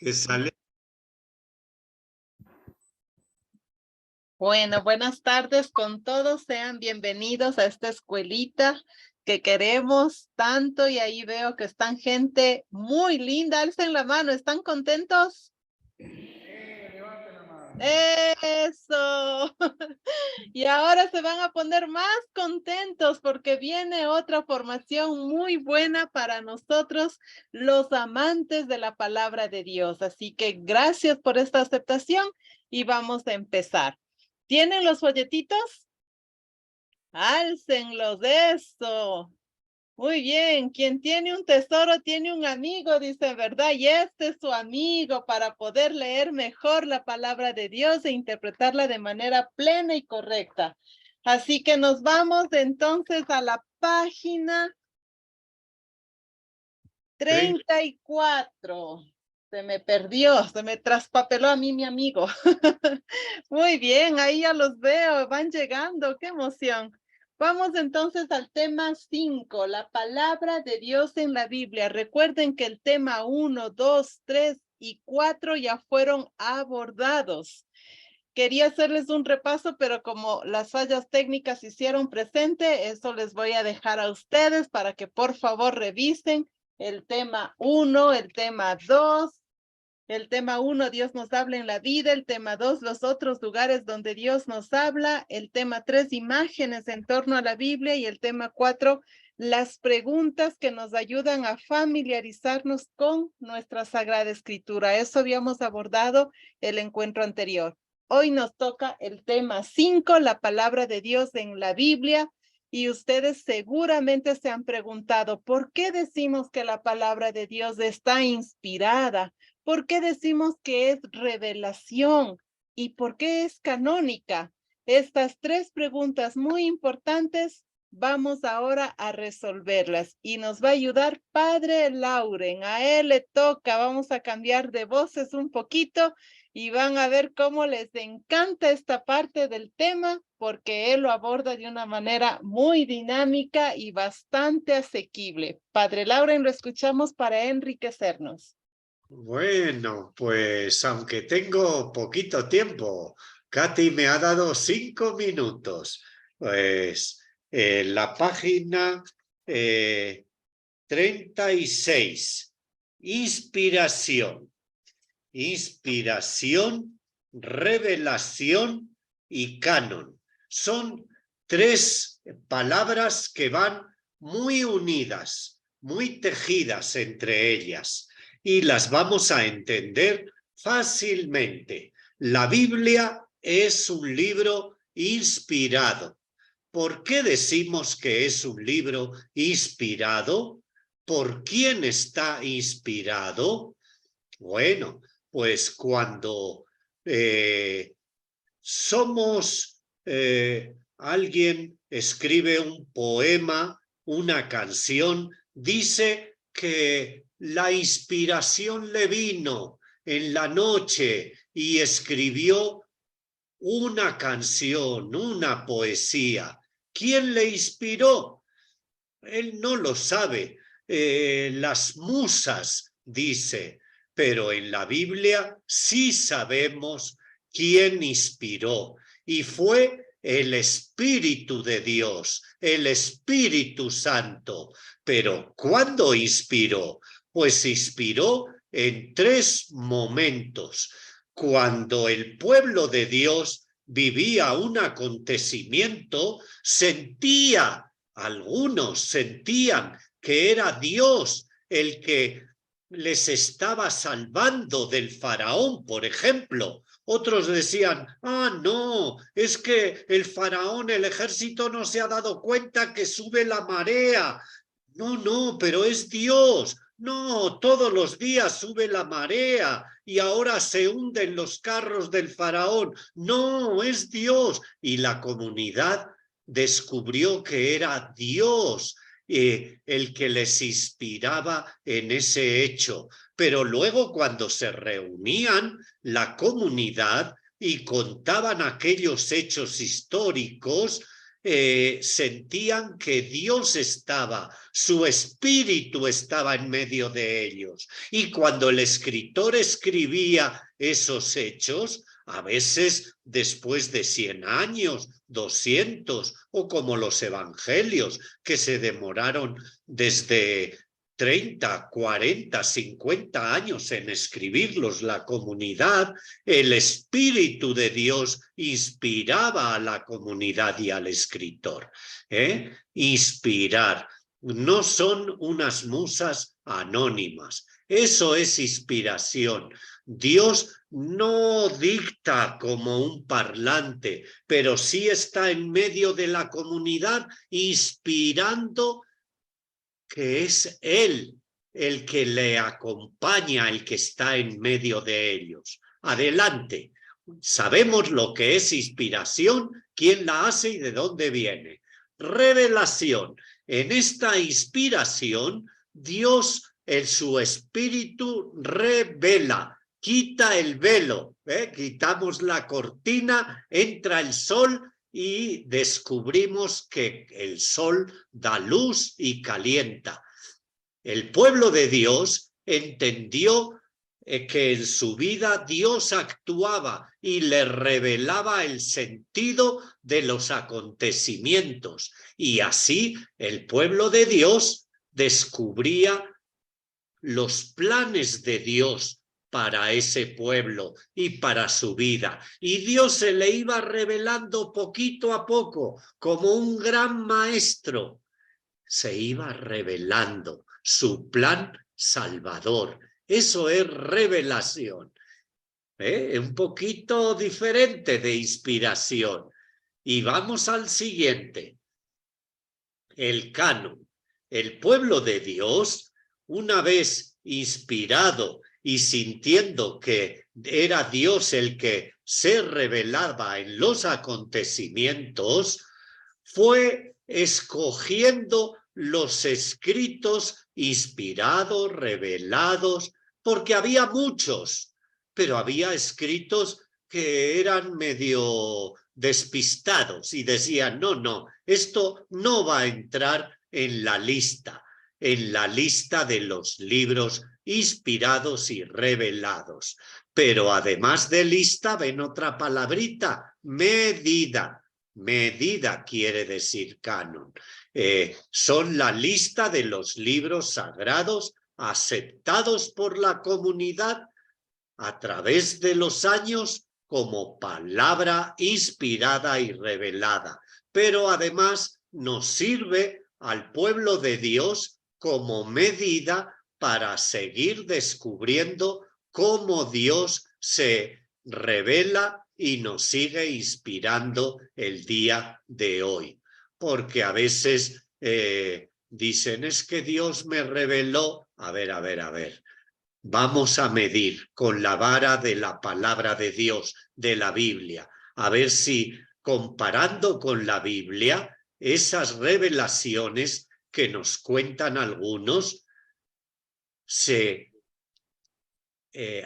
que sale. Bueno, buenas tardes con todos. Sean bienvenidos a esta escuelita que queremos tanto y ahí veo que están gente muy linda. Alcen la mano, ¿están contentos? Levanten la mano. ¡Eso! Y ahora se van a poner más contentos porque viene otra formación muy buena para nosotros, los amantes de la palabra de Dios. Así que gracias por esta aceptación y vamos a empezar. ¿Tienen los folletitos? Álcenlos, eso. Muy bien, quien tiene un tesoro tiene un amigo, dice, ¿verdad? Y este es su amigo para poder leer mejor la palabra de Dios e interpretarla de manera plena y correcta. Así que nos vamos entonces a la página 34. Se me perdió, se me traspapeló a mí mi amigo. Muy bien, ahí ya los veo, van llegando, qué emoción. Vamos entonces al tema 5, la palabra de Dios en la Biblia. Recuerden que el tema 1, 2, 3 y 4 ya fueron abordados. Quería hacerles un repaso, pero como las fallas técnicas se hicieron presente, eso les voy a dejar a ustedes para que por favor revisen el tema 1, el tema 2, el tema 1, Dios nos habla en la vida. El tema 2, los otros lugares donde Dios nos habla. El tema 3, imágenes en torno a la Biblia. Y el tema 4, las preguntas que nos ayudan a familiarizarnos con nuestra Sagrada Escritura. Eso habíamos abordado el encuentro anterior. Hoy nos toca el tema 5, la palabra de Dios en la Biblia. Y ustedes seguramente se han preguntado, ¿por qué decimos que la palabra de Dios está inspirada? ¿Por qué decimos que es revelación? ¿Y por qué es canónica? Estas tres preguntas muy importantes vamos ahora a resolverlas y nos va a ayudar Padre Lauren. A él le toca, vamos a cambiar de voces un poquito y van a ver cómo les encanta esta parte del tema porque él lo aborda de una manera muy dinámica y bastante asequible. Padre Lauren, lo escuchamos para enriquecernos. Bueno, pues aunque tengo poquito tiempo, Katy me ha dado 5 minutos. Pues en la página 36, inspiración. Inspiración, revelación y canon. Son tres palabras que van muy unidas, muy tejidas entre ellas y las vamos a entender fácilmente. La Biblia es un libro inspirado. ¿Por qué decimos que es un libro inspirado? ¿Por quién está inspirado? Bueno, pues cuando alguien escribe un poema, una canción, dice que la inspiración le vino en la noche y escribió una canción, una poesía. ¿Quién le inspiró? Él no lo sabe. Las musas, dice, pero en la Biblia sí sabemos quién inspiró y fue el Espíritu de Dios, el Espíritu Santo. Pero ¿cuándo inspiró? Pues inspiró en 3 momentos. Cuando el pueblo de Dios vivía un acontecimiento, algunos sentían que era Dios el que les estaba salvando del faraón, por ejemplo. Otros decían, no, es que el faraón, el ejército no se ha dado cuenta que sube la marea. No, pero es Dios. No, todos los días sube la marea y ahora se hunden los carros del faraón. No, es Dios. Y la comunidad descubrió que era Dios el que les inspiraba en ese hecho. Pero luego cuando se reunían la comunidad y contaban aquellos hechos históricos, sentían que Dios estaba, su espíritu estaba en medio de ellos. Y cuando el escritor escribía esos hechos, a veces después de 100 años, 200, o como los evangelios, que se demoraron desde 30, 40, 50 años en escribirlos, la comunidad, el Espíritu de Dios inspiraba a la comunidad y al escritor. Inspirar. No son unas musas anónimas. Eso es inspiración. Dios no dicta como un parlante, pero sí está en medio de la comunidad inspirando, que es Él el que le acompaña, el que está en medio de ellos. Adelante. Sabemos lo que es inspiración, quién la hace y de dónde viene. Revelación. En esta inspiración, Dios en su espíritu revela, quita el velo, quitamos la cortina, entra el sol y descubrimos que el sol da luz y calienta. El pueblo de Dios entendió que en su vida Dios actuaba y le revelaba el sentido de los acontecimientos. Y así el pueblo de Dios descubría los planes de Dios para ese pueblo y para su vida. Y Dios se le iba revelando poquito a poco, como un gran maestro. Se iba revelando su plan salvador. Eso es revelación. Un poquito diferente de inspiración. Y vamos al siguiente. El canon. El pueblo de Dios, una vez inspirado y sintiendo que era Dios el que se revelaba en los acontecimientos, fue escogiendo los escritos inspirados, revelados, porque había muchos, pero había escritos que eran medio despistados y decían, no, esto no va a entrar en la lista de los libros inspirados y revelados. Pero además de lista, ven otra palabrita, medida. Medida quiere decir canon. Son la lista de los libros sagrados aceptados por la comunidad a través de los años como palabra inspirada y revelada. Pero además nos sirve al pueblo de Dios como medida para seguir descubriendo cómo Dios se revela y nos sigue inspirando el día de hoy. Porque a veces dicen, es que Dios me reveló. A ver. Vamos a medir con la vara de la palabra de Dios, de la Biblia, a ver si comparando con la Biblia, esas revelaciones que nos cuentan algunos se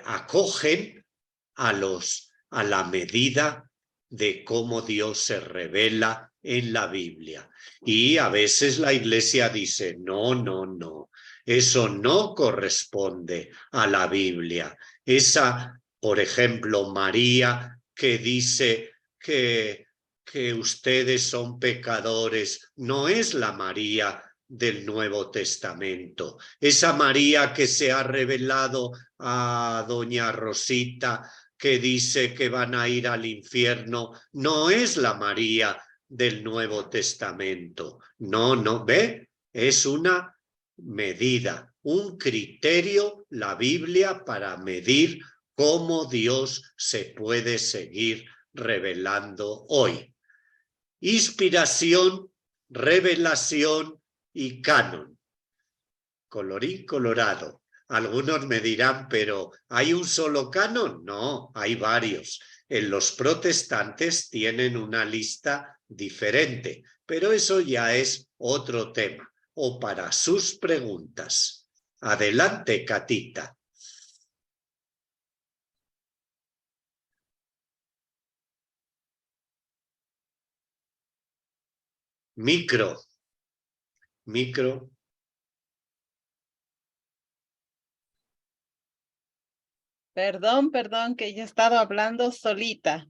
acogen a la medida de cómo Dios se revela en la Biblia. Y a veces la Iglesia dice, no, eso no corresponde a la Biblia. Esa, por ejemplo, María que dice que ustedes son pecadores, no es la María del Nuevo Testamento. Esa María que se ha revelado a doña Rosita, que dice que van a ir al infierno, no es la María del Nuevo Testamento. No, ¿ve? Es una medida, un criterio, la Biblia, para medir cómo Dios se puede seguir revelando hoy. Inspiración, revelación y canon. Colorín colorado. Algunos me dirán, pero ¿hay un solo canon? No, hay varios. En los protestantes tienen una lista diferente, pero eso ya es otro tema. O para sus preguntas. Adelante, Catita. Micro. Perdón, que yo he estado hablando solita.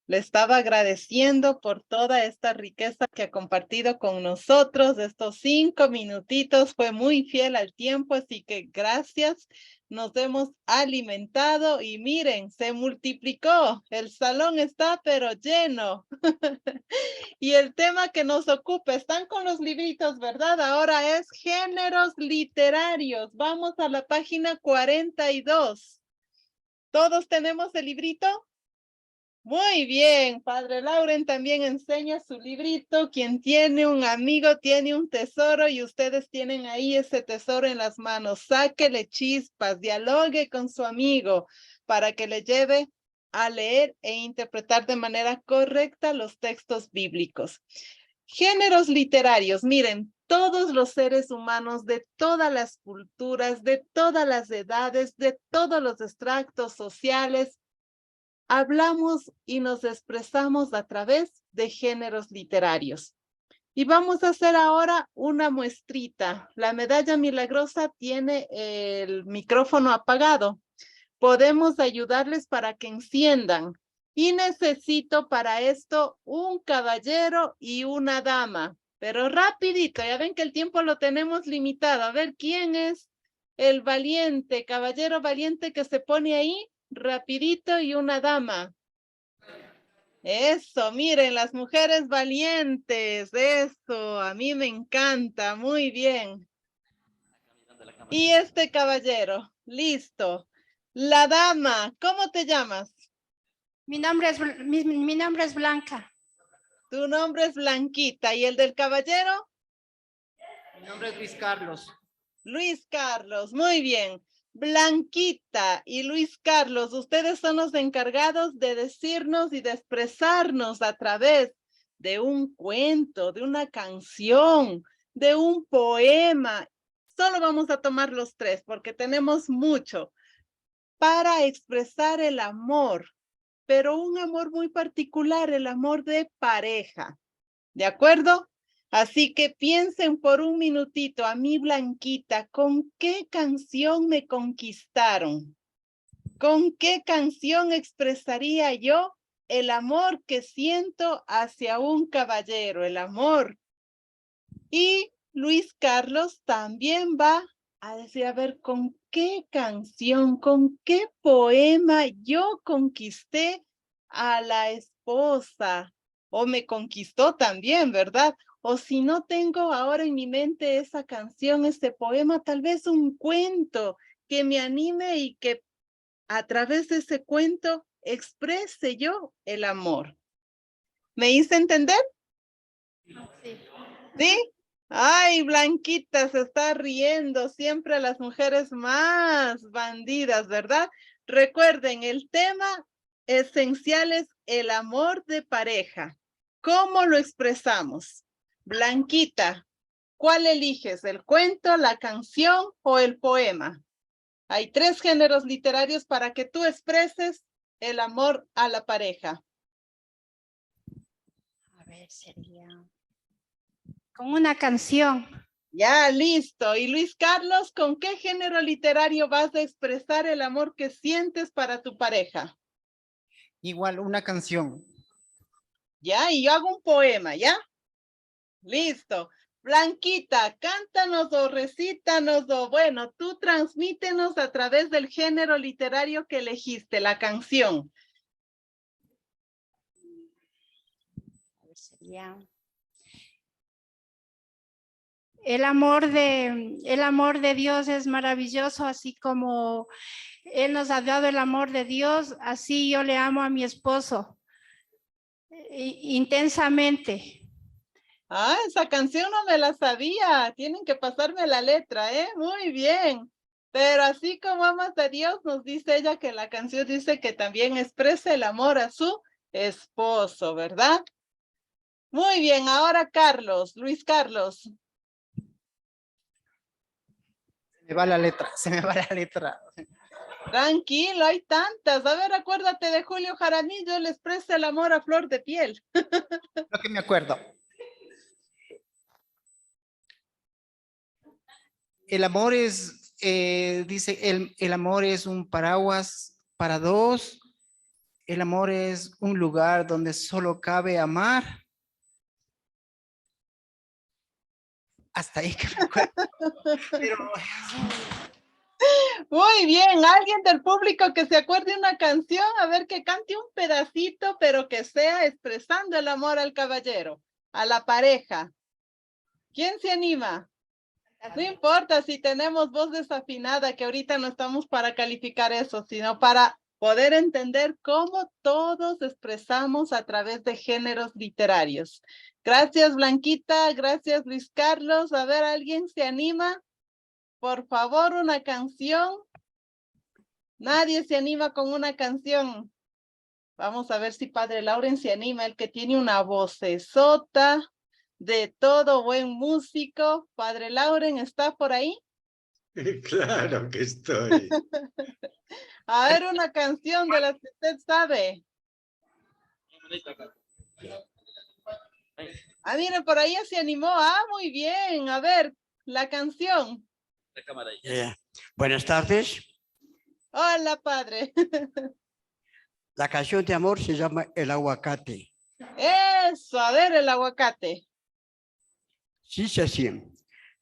Le estaba agradeciendo por toda esta riqueza que ha compartido con nosotros. Estos 5 minutitos fue muy fiel al tiempo, así que gracias. Nos hemos alimentado y miren, se multiplicó. El salón está pero lleno. Y el tema que nos ocupa, están con los libritos, ¿verdad? Ahora es géneros literarios. Vamos a la página 42. ¿Todos tenemos el librito? Muy bien, Padre Lauren también enseña su librito. Quien tiene un amigo tiene un tesoro y ustedes tienen ahí ese tesoro en las manos. Sáquele chispas, dialogue con su amigo para que le lleve a leer e interpretar de manera correcta los textos bíblicos. Géneros literarios, miren, todos los seres humanos de todas las culturas, de todas las edades, de todos los extractos sociales, hablamos y nos expresamos a través de géneros literarios. Y vamos a hacer ahora una muestrita. La medalla milagrosa tiene el micrófono apagado. Podemos ayudarles para que enciendan. Y necesito para esto un caballero y una dama. Pero rapidito, ya ven que el tiempo lo tenemos limitado. A ver, ¿quién es el valiente, caballero valiente que se pone ahí? Rapidito y una dama. Eso, miren, las mujeres valientes, eso, a mí me encanta, muy bien. Y este caballero, listo. La dama, ¿cómo te llamas? Mi nombre es Blanca. Tu nombre es Blanquita. ¿Y el del caballero? Mi nombre es Luis Carlos. Luis Carlos, muy bien. Blanquita y Luis Carlos, ustedes son los encargados de decirnos y de expresarnos a través de un cuento, de una canción, de un poema. Solo vamos a tomar los 3 porque tenemos mucho para expresar el amor, pero un amor muy particular, el amor de pareja. ¿De acuerdo? Así que piensen por un minutito, a mí Blanquita, ¿con qué canción me conquistaron? ¿Con qué canción expresaría yo el amor que siento hacia un caballero, el amor? Y Luis Carlos también va a decir, a ver, ¿con qué canción, con qué poema yo conquisté a la esposa? O me conquistó también, ¿verdad? O si no tengo ahora en mi mente esa canción, ese poema, tal vez un cuento que me anime y que a través de ese cuento exprese yo el amor. ¿Me hice entender? Sí. ¿Sí? Ay, Blanquita se está riendo, siempre las mujeres más bandidas, ¿verdad? Recuerden, el tema esencial es el amor de pareja. ¿Cómo lo expresamos? Blanquita, ¿cuál eliges? ¿El cuento, la canción o el poema? Hay 3 géneros literarios para que tú expreses el amor a la pareja. A ver, sería con una canción. Ya, listo. Y Luis Carlos, ¿con qué género literario vas a expresar el amor que sientes para tu pareja? Igual una canción. Ya, y yo hago un poema, ¿ya? Listo. Blanquita, cántanos o recítanos o bueno, tú transmítenos a través del género literario que elegiste, la canción. A ver, sería el amor de Dios es maravilloso, así como Él nos ha dado el amor de Dios, así yo le amo a mi esposo intensamente. Ah, esa canción no me la sabía. Tienen que pasarme la letra, ¿eh? Muy bien. Pero así como amas a Dios, nos dice ella que la canción dice que también expresa el amor a su esposo, ¿verdad? Muy bien, ahora Carlos, Luis Carlos. Se me va la letra, se me va la letra. Tranquilo, hay tantas. A ver, acuérdate de Julio Jaramillo, le expresa el amor a flor de piel. Lo que me acuerdo. El amor es, dice, el amor es un paraguas para dos. El amor es un lugar donde solo cabe amar. Hasta ahí que me acuerdo. Pero Muy bien, alguien del público que se acuerde una canción, a ver que cante un pedacito, pero que sea expresando el amor al caballero, a la pareja. ¿Quién se anima? No importa si tenemos voz desafinada, que ahorita no estamos para calificar eso, sino para poder entender cómo todos expresamos a través de géneros literarios. Gracias, Blanquita. Gracias, Luis Carlos. A ver, ¿alguien se anima? Por favor, una canción. Nadie se anima con una canción. Vamos a ver si Padre Lauren se anima, el que tiene una vocesota de todo buen músico. Padre Lauren, ¿está por ahí? Claro que estoy. A ver, una canción de las que usted sabe. Ah, mire, por ahí ya se animó. Ah, muy bien. A ver, la canción. Buenas tardes. Hola, padre. La canción de amor se llama El Aguacate. Eso, a ver, el aguacate. Sí, se así.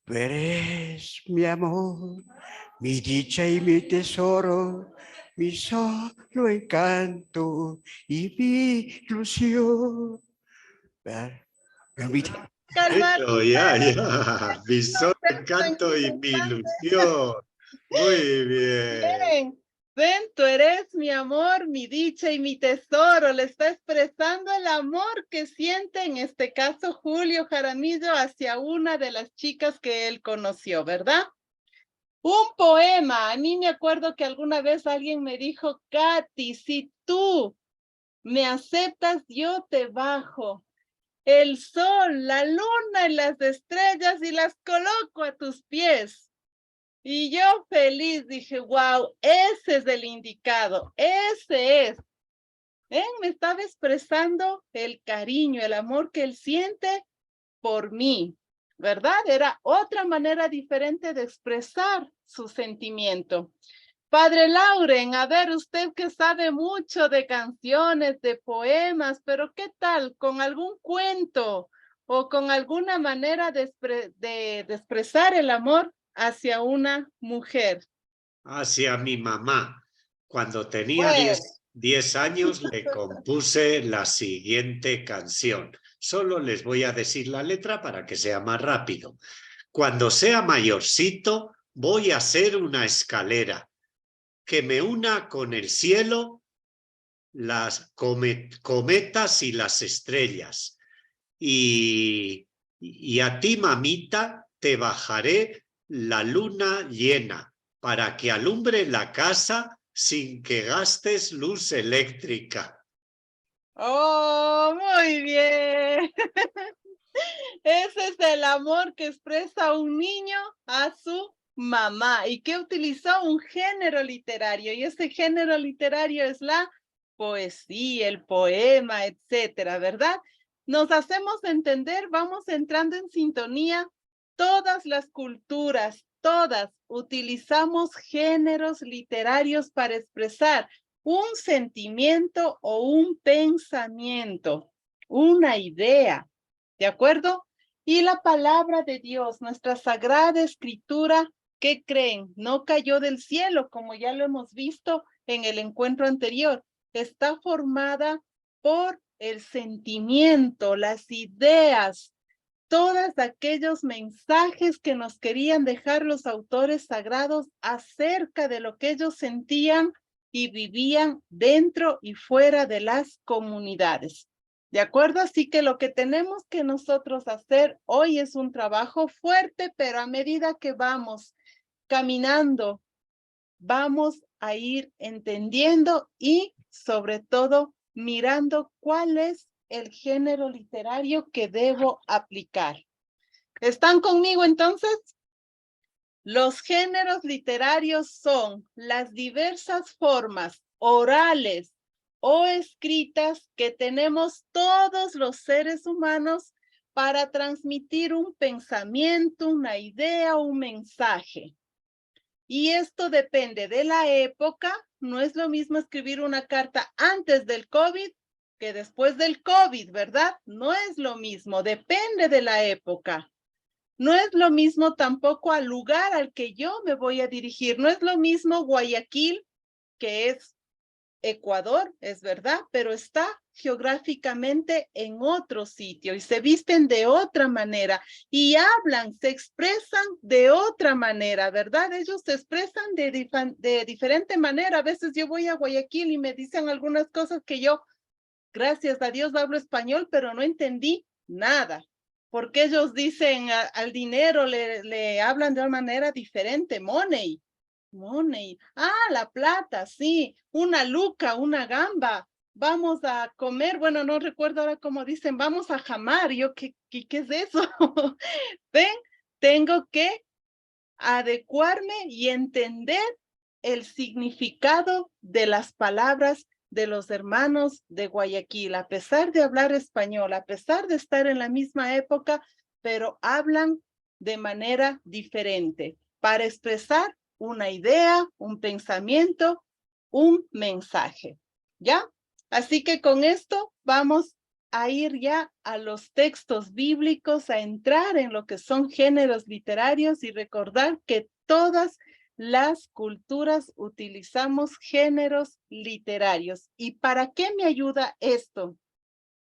Tú eres mi amor, mi dicha y mi tesoro, mi solo encanto y mi ilusión. Calmar. Eso, ya. Mi solo encanto y mi ilusión. Muy bien. Bien. Ven, tú eres mi amor, mi dicha y mi tesoro. Le está expresando el amor que siente, en este caso, Julio Jaramillo, hacia una de las chicas que él conoció, ¿verdad? Un poema. A mí me acuerdo que alguna vez alguien me dijo, Katy, si tú me aceptas, yo te bajo el sol, la luna y las estrellas y las coloco a tus pies. Y yo feliz dije, wow, ese es el indicado, ese es. Me estaba expresando el cariño, el amor que él siente por mí, ¿verdad? Era otra manera diferente de expresar su sentimiento. Padre Lauren, a ver, usted que sabe mucho de canciones, de poemas, pero ¿qué tal con algún cuento o con alguna manera de expresar el amor hacia una mujer? Hacia mi mamá. Cuando tenía Bueno, 10 años le compuse la siguiente canción. Solo les voy a decir la letra para que sea más rápido. Cuando sea mayorcito, voy a hacer una escalera que me una con el cielo, las cometas y las estrellas. Y a ti, mamita, te bajaré la luna llena para que alumbre la casa sin que gastes luz eléctrica. oh, muy bien. Ese es el amor que expresa un niño a su mamá y que utilizó un género literario, y ese género literario es la poesía, el poema, etcétera, ¿verdad? Nos hacemos entender, vamos entrando en sintonía. Todas las culturas, todas utilizamos géneros literarios para expresar un sentimiento o un pensamiento, una idea, ¿de acuerdo? Y la palabra de Dios, nuestra sagrada escritura, ¿qué creen? No cayó del cielo, como ya lo hemos visto en el encuentro anterior. Está formada por el sentimiento, las ideas, todos aquellos mensajes que nos querían dejar los autores sagrados acerca de lo que ellos sentían y vivían dentro y fuera de las comunidades. ¿De acuerdo? Así que lo que tenemos que nosotros hacer hoy es un trabajo fuerte, pero a medida que vamos caminando, vamos a ir entendiendo y sobre todo mirando cuál es el género literario que debo aplicar. ¿Están conmigo entonces? Los géneros literarios son las diversas formas orales o escritas que tenemos todos los seres humanos para transmitir un pensamiento, una idea, un mensaje. Y esto depende de la época. No es lo mismo escribir una carta antes del COVID que después del COVID, ¿verdad? No es lo mismo, depende de la época. No es lo mismo tampoco al lugar al que yo me voy a dirigir. No es lo mismo Guayaquil, que es Ecuador, es verdad, pero está geográficamente en otro sitio y se visten de otra manera y hablan, se expresan de otra manera, ¿verdad? Ellos se expresan de diferente manera. A veces yo voy a Guayaquil y me dicen algunas cosas que yo, gracias a Dios, hablo español, pero no entendí nada. Porque ellos dicen al dinero, le hablan de una manera diferente, money. Money. Ah, la plata, sí. Una luca, una gamba. Vamos a comer. Bueno, no recuerdo ahora cómo dicen, vamos a jamar. Yo, ¿qué es eso? ¿Ven? Tengo que adecuarme y entender el significado de las palabras de los hermanos de Guayaquil, a pesar de hablar español, a pesar de estar en la misma época, pero hablan de manera diferente para expresar una idea, un pensamiento, un mensaje, ¿ya? Así que con esto vamos a ir ya a los textos bíblicos, a entrar en lo que son géneros literarios y recordar que todas las culturas utilizamos géneros literarios. ¿Y para qué me ayuda esto?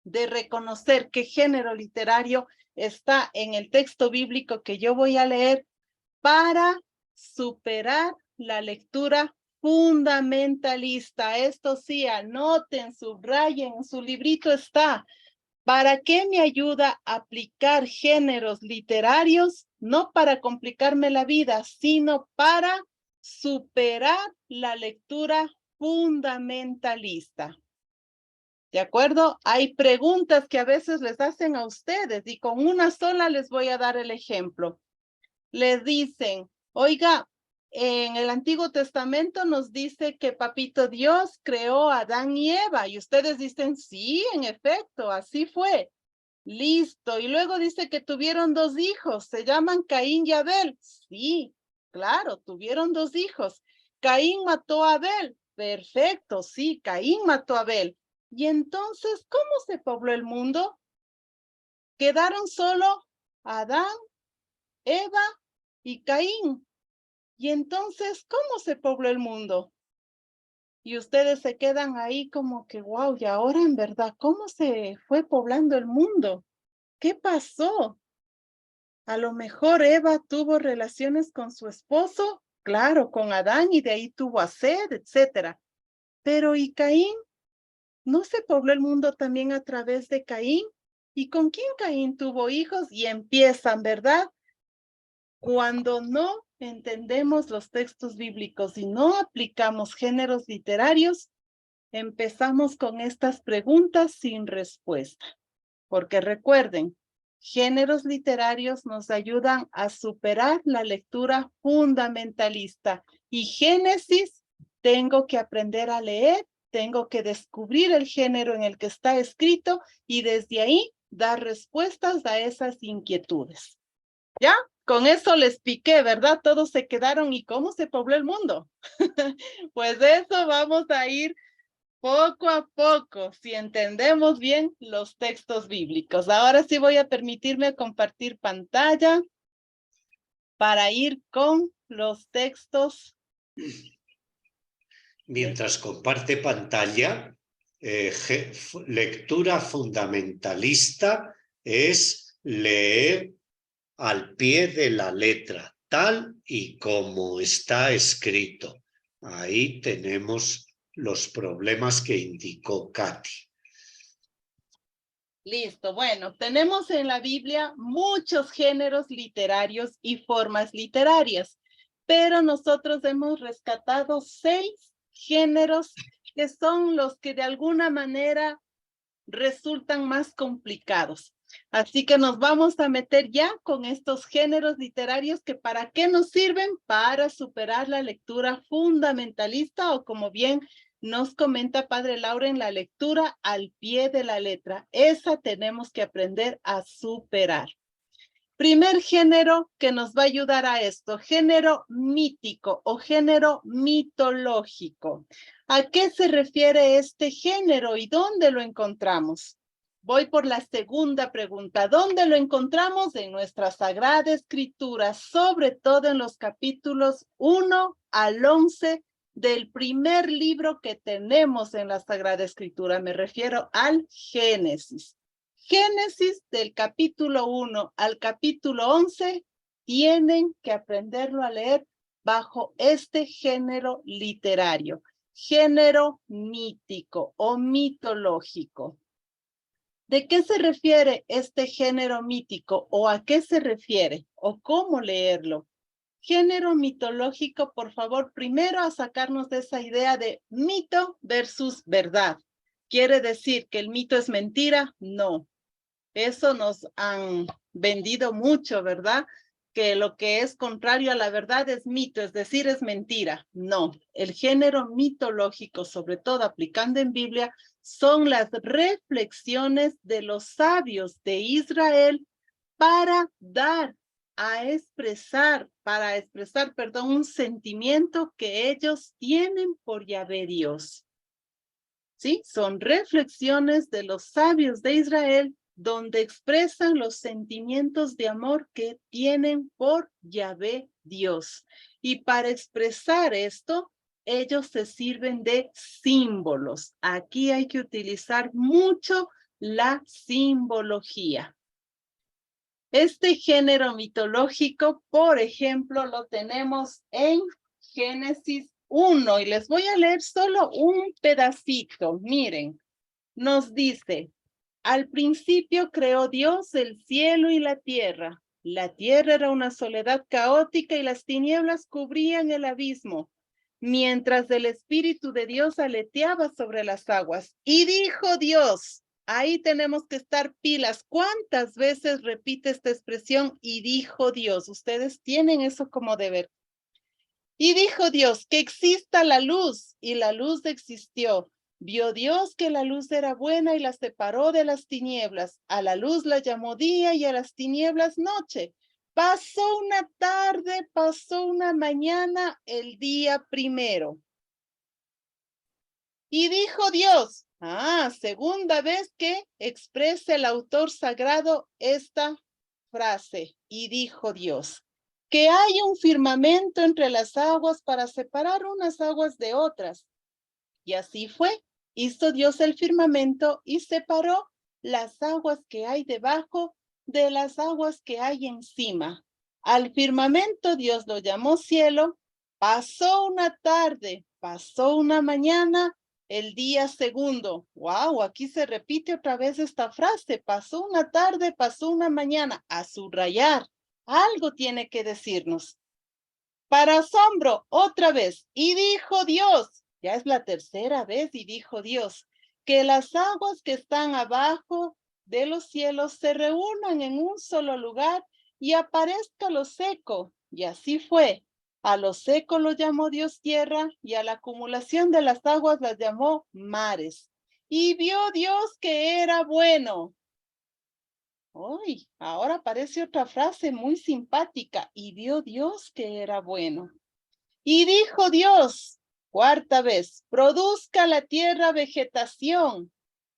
De reconocer qué género literario está en el texto bíblico que yo voy a leer para superar la lectura fundamentalista. Esto sí, anoten, subrayen, en su librito está. ¿Para qué me ayuda a aplicar géneros literarios? No para complicarme la vida, sino para superar la lectura fundamentalista. ¿De acuerdo? Hay preguntas que a veces les hacen a ustedes y con una sola les voy a dar el ejemplo. Les dicen, oiga, en el Antiguo Testamento nos dice que Papito Dios creó a Adán y Eva, y ustedes dicen, sí, en efecto, así fue. Listo, y luego dice que tuvieron 2 hijos, se llaman Caín y Abel. Sí, claro, tuvieron 2 hijos. Caín mató a Abel. Perfecto, sí, Caín mató a Abel. Y entonces, ¿cómo se pobló el mundo? Quedaron solo Adán, Eva y Caín. Y entonces, ¿cómo se pobló el mundo? Y ustedes se quedan ahí como que, wow, y ahora en verdad, ¿cómo se fue poblando el mundo? ¿Qué pasó? A lo mejor Eva tuvo relaciones con su esposo, claro, con Adán, y de ahí tuvo a Sed, etcétera. Pero ¿y Caín? ¿No se pobló el mundo también a través de Caín? ¿Y con quién Caín tuvo hijos? Y empiezan, ¿verdad? Cuando no entendemos los textos bíblicos y no aplicamos géneros literarios, empezamos con estas preguntas sin respuesta. Porque recuerden, géneros literarios nos ayudan a superar la lectura fundamentalista. Y Génesis, tengo que aprender a leer, tengo que descubrir el género en el que está escrito y desde ahí dar respuestas a esas inquietudes. ¿Ya? Con eso les piqué, ¿verdad? Todos se quedaron, ¿y cómo se pobló el mundo? Pues de eso vamos a ir poco a poco, si entendemos bien los textos bíblicos. Ahora sí voy a permitirme compartir pantalla para ir con los textos. Mientras comparte pantalla, lectura fundamentalista es leer al pie de la letra, tal y como está escrito. Ahí tenemos los problemas que indicó Katy. Listo, bueno, tenemos en la Biblia muchos géneros literarios y formas literarias, pero nosotros hemos rescatado 6 géneros que son los que de alguna manera resultan más complicados. Así que nos vamos a meter ya con estos géneros literarios que ¿para qué nos sirven? Para superar la lectura fundamentalista o como bien Nos comenta Padre Laura en la lectura al pie de la letra. Esa tenemos que aprender a superar. Primer género que nos va a ayudar a esto, género mítico o género mitológico. ¿A qué se refiere este género y dónde lo encontramos? Voy por la segunda pregunta. ¿Dónde lo encontramos? En nuestra Sagrada Escritura, sobre todo en los capítulos 1 al 11 del primer libro que tenemos en la Sagrada Escritura. Me refiero al Génesis. Génesis del capítulo 1 al capítulo 11 tienen que aprenderlo a leer bajo este género literario, género mítico o mitológico. ¿De qué se refiere este género mítico o a qué se refiere o cómo leerlo? Género mitológico, por favor, primero a sacarnos de esa idea de mito versus verdad. ¿Quiere decir que el mito es mentira? No. Eso nos han vendido mucho, ¿verdad? Que lo que es contrario a la verdad es mito, es decir, es mentira. No, el género mitológico, sobre todo aplicando en Biblia, son las reflexiones de los sabios de Israel para expresar, un sentimiento que ellos tienen por Yahvé Dios. ¿Sí? Son reflexiones de los sabios de Israel donde expresan los sentimientos de amor que tienen por Yahvé Dios. Y para expresar esto, ellos se sirven de símbolos. Aquí hay que utilizar mucho la simbología. Este género mitológico, por ejemplo, lo tenemos en Génesis 1 y les voy a leer solo un pedacito. Miren, nos dice: al principio creó Dios el cielo y la tierra. La tierra era una soledad caótica y las tinieblas cubrían el abismo, mientras el Espíritu de Dios aleteaba sobre las aguas. Y dijo Dios, ahí tenemos que estar pilas. ¿Cuántas veces repite esta expresión? Y dijo Dios. Ustedes tienen eso como deber. Y dijo Dios, que exista la luz, y la luz existió. Vio Dios que la luz era buena y la separó de las tinieblas. A la luz la llamó día y a las tinieblas noche. Pasó una tarde, pasó una mañana, el día primero. Y dijo Dios, segunda vez que expresa el autor sagrado esta frase. Y dijo Dios, que haya un firmamento entre las aguas para separar unas aguas de otras. Y así fue. Hizo Dios el firmamento y separó las aguas que hay debajo de las aguas que hay encima. Al firmamento Dios lo llamó cielo. Pasó una tarde, pasó una mañana, el día segundo. ¡Wow! Aquí se repite otra vez esta frase. Pasó una tarde, pasó una mañana. A subrayar. Algo tiene que decirnos. Para asombro, otra vez. Y dijo Dios. Ya es la tercera vez y dijo Dios, que las aguas que están abajo de los cielos se reúnan en un solo lugar y aparezca lo seco. Y así fue. A lo seco lo llamó Dios tierra y a la acumulación de las aguas las llamó mares. Y vio Dios que era bueno. Uy, ahora aparece otra frase muy simpática. Y vio Dios que era bueno. Y dijo Dios, cuarta vez, produzca la tierra vegetación,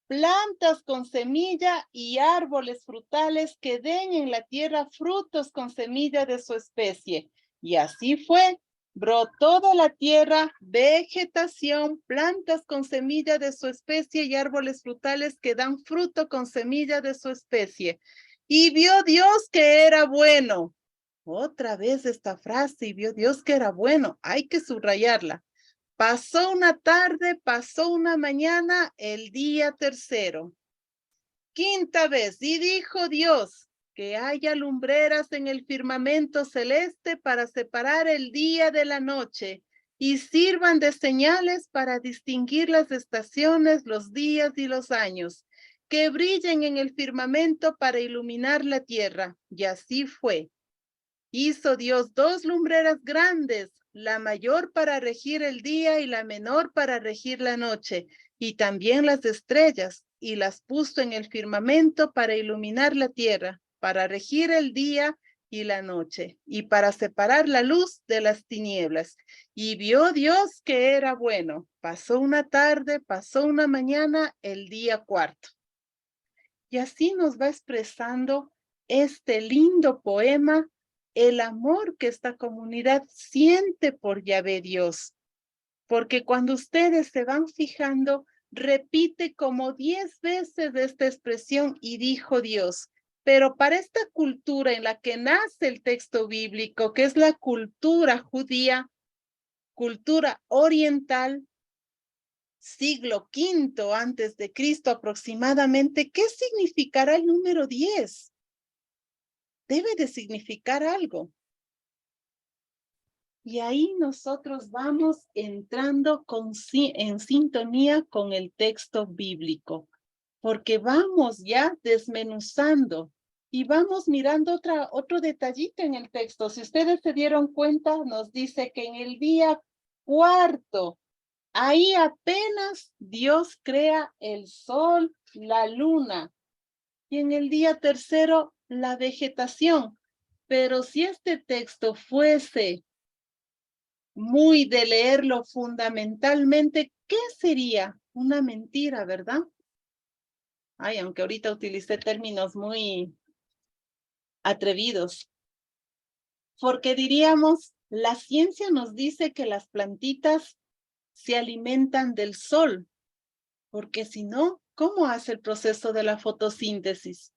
plantas con semilla y árboles frutales que den en la tierra frutos con semilla de su especie. Y así fue. Brotó de la tierra vegetación, plantas con semilla de su especie y árboles frutales que dan fruto con semilla de su especie. Y vio Dios que era bueno. Otra vez esta frase, y vio Dios que era bueno. Hay que subrayarla. Pasó una tarde, pasó una mañana, el día tercero. Quinta vez, y dijo Dios, que haya lumbreras en el firmamento celeste para separar el día de la noche y sirvan de señales para distinguir las estaciones, los días y los años, que brillen en el firmamento para iluminar la tierra. Y así fue. Hizo Dios 2 lumbreras grandes, la mayor para regir el día y la menor para regir la noche, y también las estrellas, y las puso en el firmamento para iluminar la tierra, para regir el día y la noche, y para separar la luz de las tinieblas. Y vio Dios que era bueno. Pasó una tarde, pasó una mañana, el día cuarto. Y así nos va expresando este lindo poema, el amor que esta comunidad siente por Yahvé Dios. Porque cuando ustedes se van fijando, repite como 10 veces esta expresión, y dijo Dios. Pero para esta cultura en la que nace el texto bíblico, que es la cultura judía, cultura oriental, siglo V antes de Cristo aproximadamente, ¿qué significará el número 10? Debe de significar algo. Y ahí nosotros vamos entrando en sintonía con el texto bíblico, porque vamos ya desmenuzando y vamos mirando otro detallito en el texto. Si ustedes se dieron cuenta, nos dice que en el día cuarto, ahí apenas Dios crea el sol, la luna, y en el día tercero, la vegetación. Pero si este texto fuese muy de leerlo fundamentalmente, ¿qué sería? Una mentira, ¿verdad? Ay, aunque ahorita utilicé términos muy atrevidos. Porque diríamos, la ciencia nos dice que las plantitas se alimentan del sol, porque si no, ¿cómo hace el proceso de la fotosíntesis?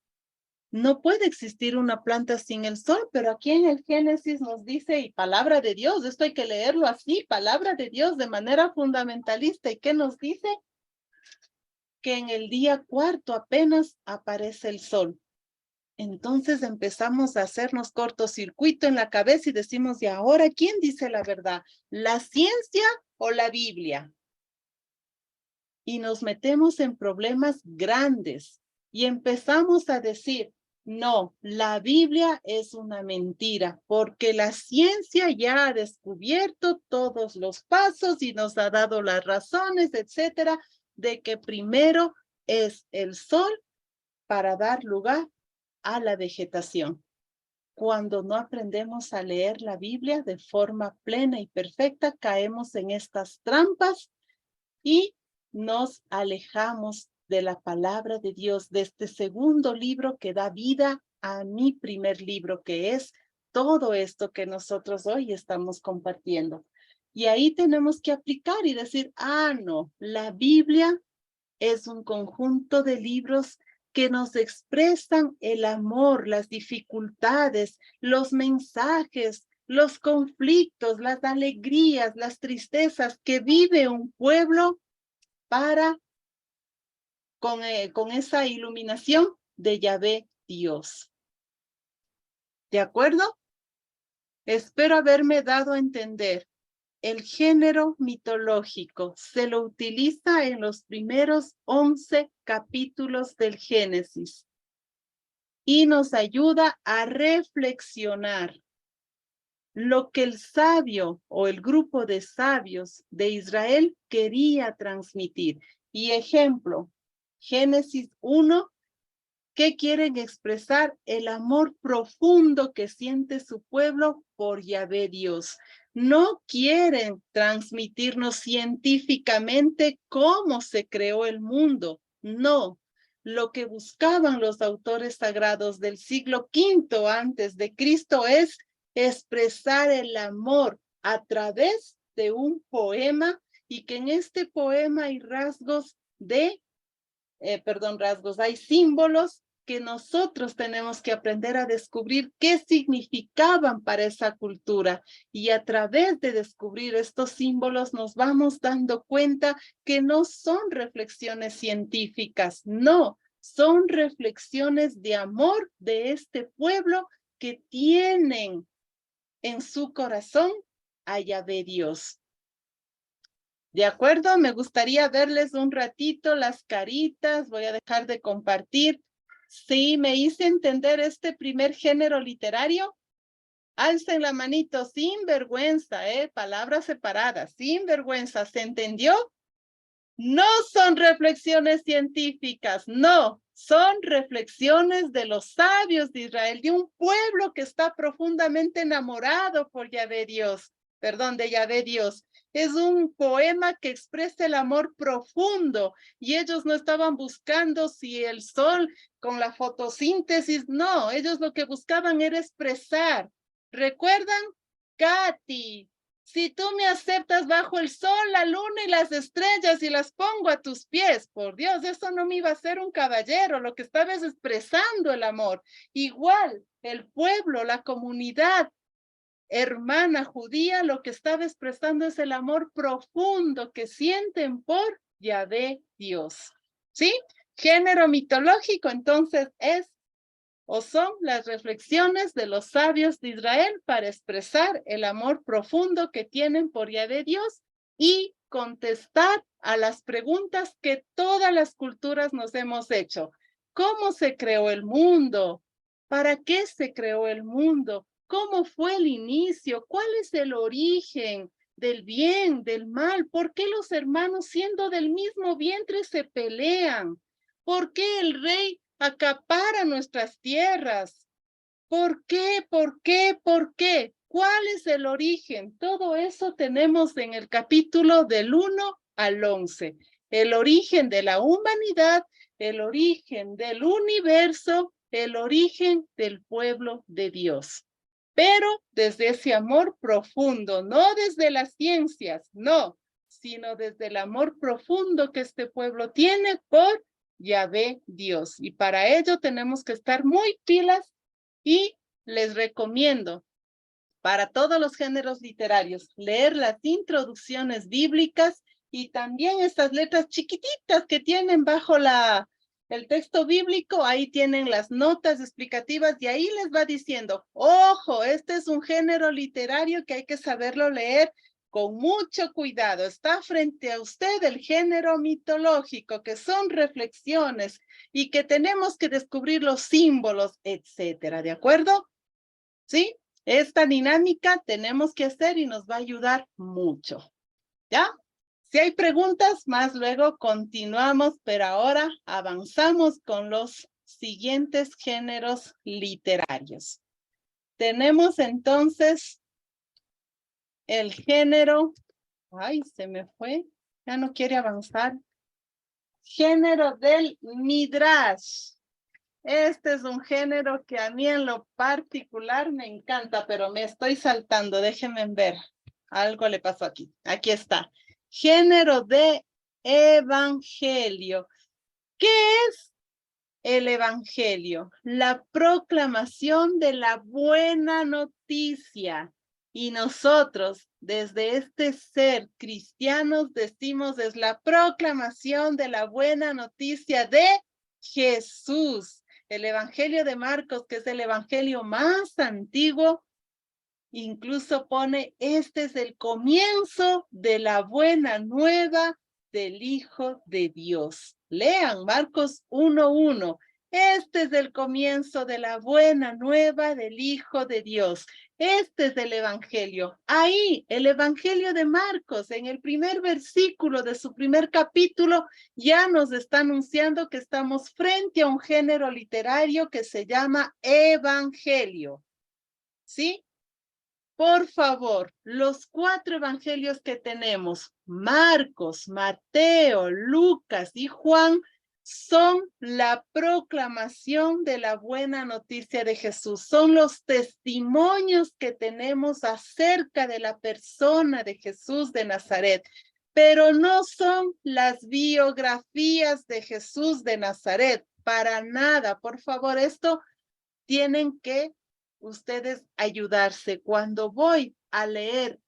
No puede existir una planta sin el sol, pero aquí en el Génesis nos dice, y palabra de Dios, esto hay que leerlo así, palabra de Dios de manera fundamentalista. ¿Y qué nos dice? Que en el día cuarto apenas aparece el sol. Entonces empezamos a hacernos cortocircuito en la cabeza y decimos, ¿y ahora quién dice la verdad? ¿La ciencia o la Biblia? Y nos metemos en problemas grandes y empezamos a decir, no, la Biblia es una mentira, porque la ciencia ya ha descubierto todos los pasos y nos ha dado las razones, etcétera, de que primero es el sol para dar lugar a la vegetación. Cuando no aprendemos a leer la Biblia de forma plena y perfecta, caemos en estas trampas y nos alejamos de la palabra de Dios, de este segundo libro que da vida a mi primer libro, que es todo esto que nosotros hoy estamos compartiendo. Y ahí tenemos que aplicar y decir, no, la Biblia es un conjunto de libros que nos expresan el amor, las dificultades, los mensajes, los conflictos, las alegrías, las tristezas que vive un pueblo con esa iluminación de Yahvé Dios. ¿De acuerdo? Espero haberme dado a entender. El género mitológico se lo utiliza en los primeros 11 capítulos del Génesis y nos ayuda a reflexionar lo que el sabio o el grupo de sabios de Israel quería transmitir. Y ejemplo, Génesis 1, ¿qué quieren expresar? El amor profundo que siente su pueblo por Yahvé Dios. No quieren transmitirnos científicamente cómo se creó el mundo. No. Lo que buscaban los autores sagrados del siglo V antes de Cristo es expresar el amor a través de un poema, y que en este poema hay hay símbolos que nosotros tenemos que aprender a descubrir qué significaban para esa cultura. Y a través de descubrir estos símbolos nos vamos dando cuenta que no son reflexiones científicas, no, son reflexiones de amor de este pueblo que tienen en su corazón a Yahvé Dios. ¿De acuerdo? Me gustaría verles un ratito las caritas. Voy a dejar de compartir. Sí, me hice entender este primer género literario. Alcen la manito sin vergüenza, palabras separadas, sin vergüenza, ¿se entendió? No son reflexiones científicas, no, son reflexiones de los sabios de Israel, de un pueblo que está profundamente enamorado por Yahvé Dios, de Yahvé Dios. Es un poema que expresa el amor profundo y ellos no estaban buscando si el sol con la fotosíntesis, no, ellos lo que buscaban era expresar. ¿Recuerdan? Katy, si tú me aceptas bajo el sol, la luna y las estrellas y las pongo a tus pies, por Dios, eso no me iba a ser un caballero, lo que estaba es expresando el amor. Igual, el pueblo, la comunidad hermana judía, lo que estaba expresando es el amor profundo que sienten por Yahvé Dios. ¿Sí? Género mitológico, entonces, es o son las reflexiones de los sabios de Israel para expresar el amor profundo que tienen por Yahvé Dios y contestar a las preguntas que todas las culturas nos hemos hecho. ¿Cómo se creó el mundo? ¿Para qué se creó el mundo? ¿Cómo fue el inicio? ¿Cuál es el origen del bien, del mal? ¿Por qué los hermanos siendo del mismo vientre se pelean? ¿Por qué el rey acapara nuestras tierras? ¿Por qué? ¿Por qué? ¿Por qué? ¿Cuál es el origen? Todo eso tenemos en el capítulo del 1 al 11. El origen de la humanidad, el origen del universo, el origen del pueblo de Dios. Pero desde ese amor profundo, no desde las ciencias, no, sino desde el amor profundo que este pueblo tiene por Yahvé Dios. Y para ello tenemos que estar muy pilas y les recomiendo para todos los géneros literarios leer las introducciones bíblicas y también estas letras chiquititas que tienen bajo el texto bíblico. Ahí tienen las notas explicativas y ahí les va diciendo, ojo, este es un género literario que hay que saberlo leer con mucho cuidado. Está frente a usted el género mitológico, que son reflexiones y que tenemos que descubrir los símbolos, etcétera. ¿De acuerdo? ¿Sí? Esta dinámica tenemos que hacer y nos va a ayudar mucho. ¿Ya? Si hay preguntas, más luego continuamos, pero ahora avanzamos con los siguientes géneros literarios. Tenemos entonces el género, ay, se me fue, ya no quiere avanzar. Género del Midrash. Este es un género que a mí en lo particular me encanta, pero me estoy saltando, déjenme ver. Algo le pasó aquí. Aquí está. Género de evangelio. ¿Qué es el evangelio? La proclamación de la buena noticia. Y nosotros, desde este ser cristianos, decimos es la proclamación de la buena noticia de Jesús. El evangelio de Marcos, que es el evangelio más antiguo, incluso pone, este es el comienzo de la buena nueva del Hijo de Dios. Lean Marcos 1:1. Este es el comienzo de la buena nueva del Hijo de Dios. Este es el evangelio. Ahí, el evangelio de Marcos, en el primer versículo de su primer capítulo, ya nos está anunciando que estamos frente a un género literario que se llama evangelio. ¿Sí? Por favor, los 4 evangelios que tenemos, Marcos, Mateo, Lucas y Juan, son la proclamación de la buena noticia de Jesús. Son los testimonios que tenemos acerca de la persona de Jesús de Nazaret, pero no son las biografías de Jesús de Nazaret, para nada. Por favor, esto tienen que ustedes ayudarse. Cuando voy a leer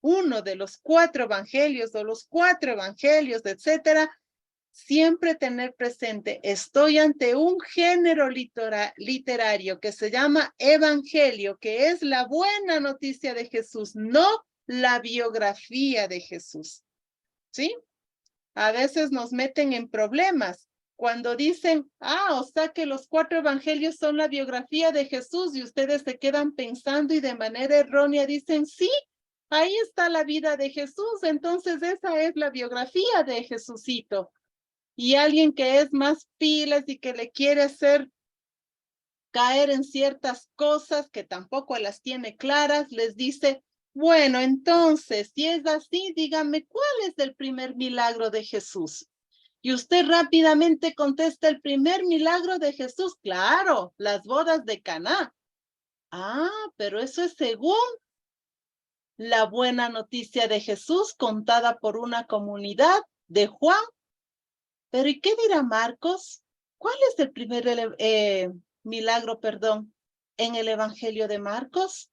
uno de los 4 evangelios o los 4 evangelios, etcétera, siempre tener presente, estoy ante un género literario que se llama evangelio, que es la buena noticia de Jesús, no la biografía de Jesús. ¿Sí? A veces nos meten en problemas cuando dicen, o sea que los 4 evangelios son la biografía de Jesús y ustedes se quedan pensando y de manera errónea dicen, sí, ahí está la vida de Jesús, entonces esa es la biografía de Jesucito. Y alguien que es más pilas y que le quiere hacer caer en ciertas cosas que tampoco las tiene claras, les dice, bueno, entonces, si es así, dígame, ¿cuál es el primer milagro de Jesús? Y usted rápidamente contesta, el primer milagro de Jesús, claro, las bodas de Caná. Pero eso es según la buena noticia de Jesús contada por una comunidad de Juan. Pero ¿y qué dirá Marcos? ¿Cuál es el primer milagro, en el Evangelio de Marcos?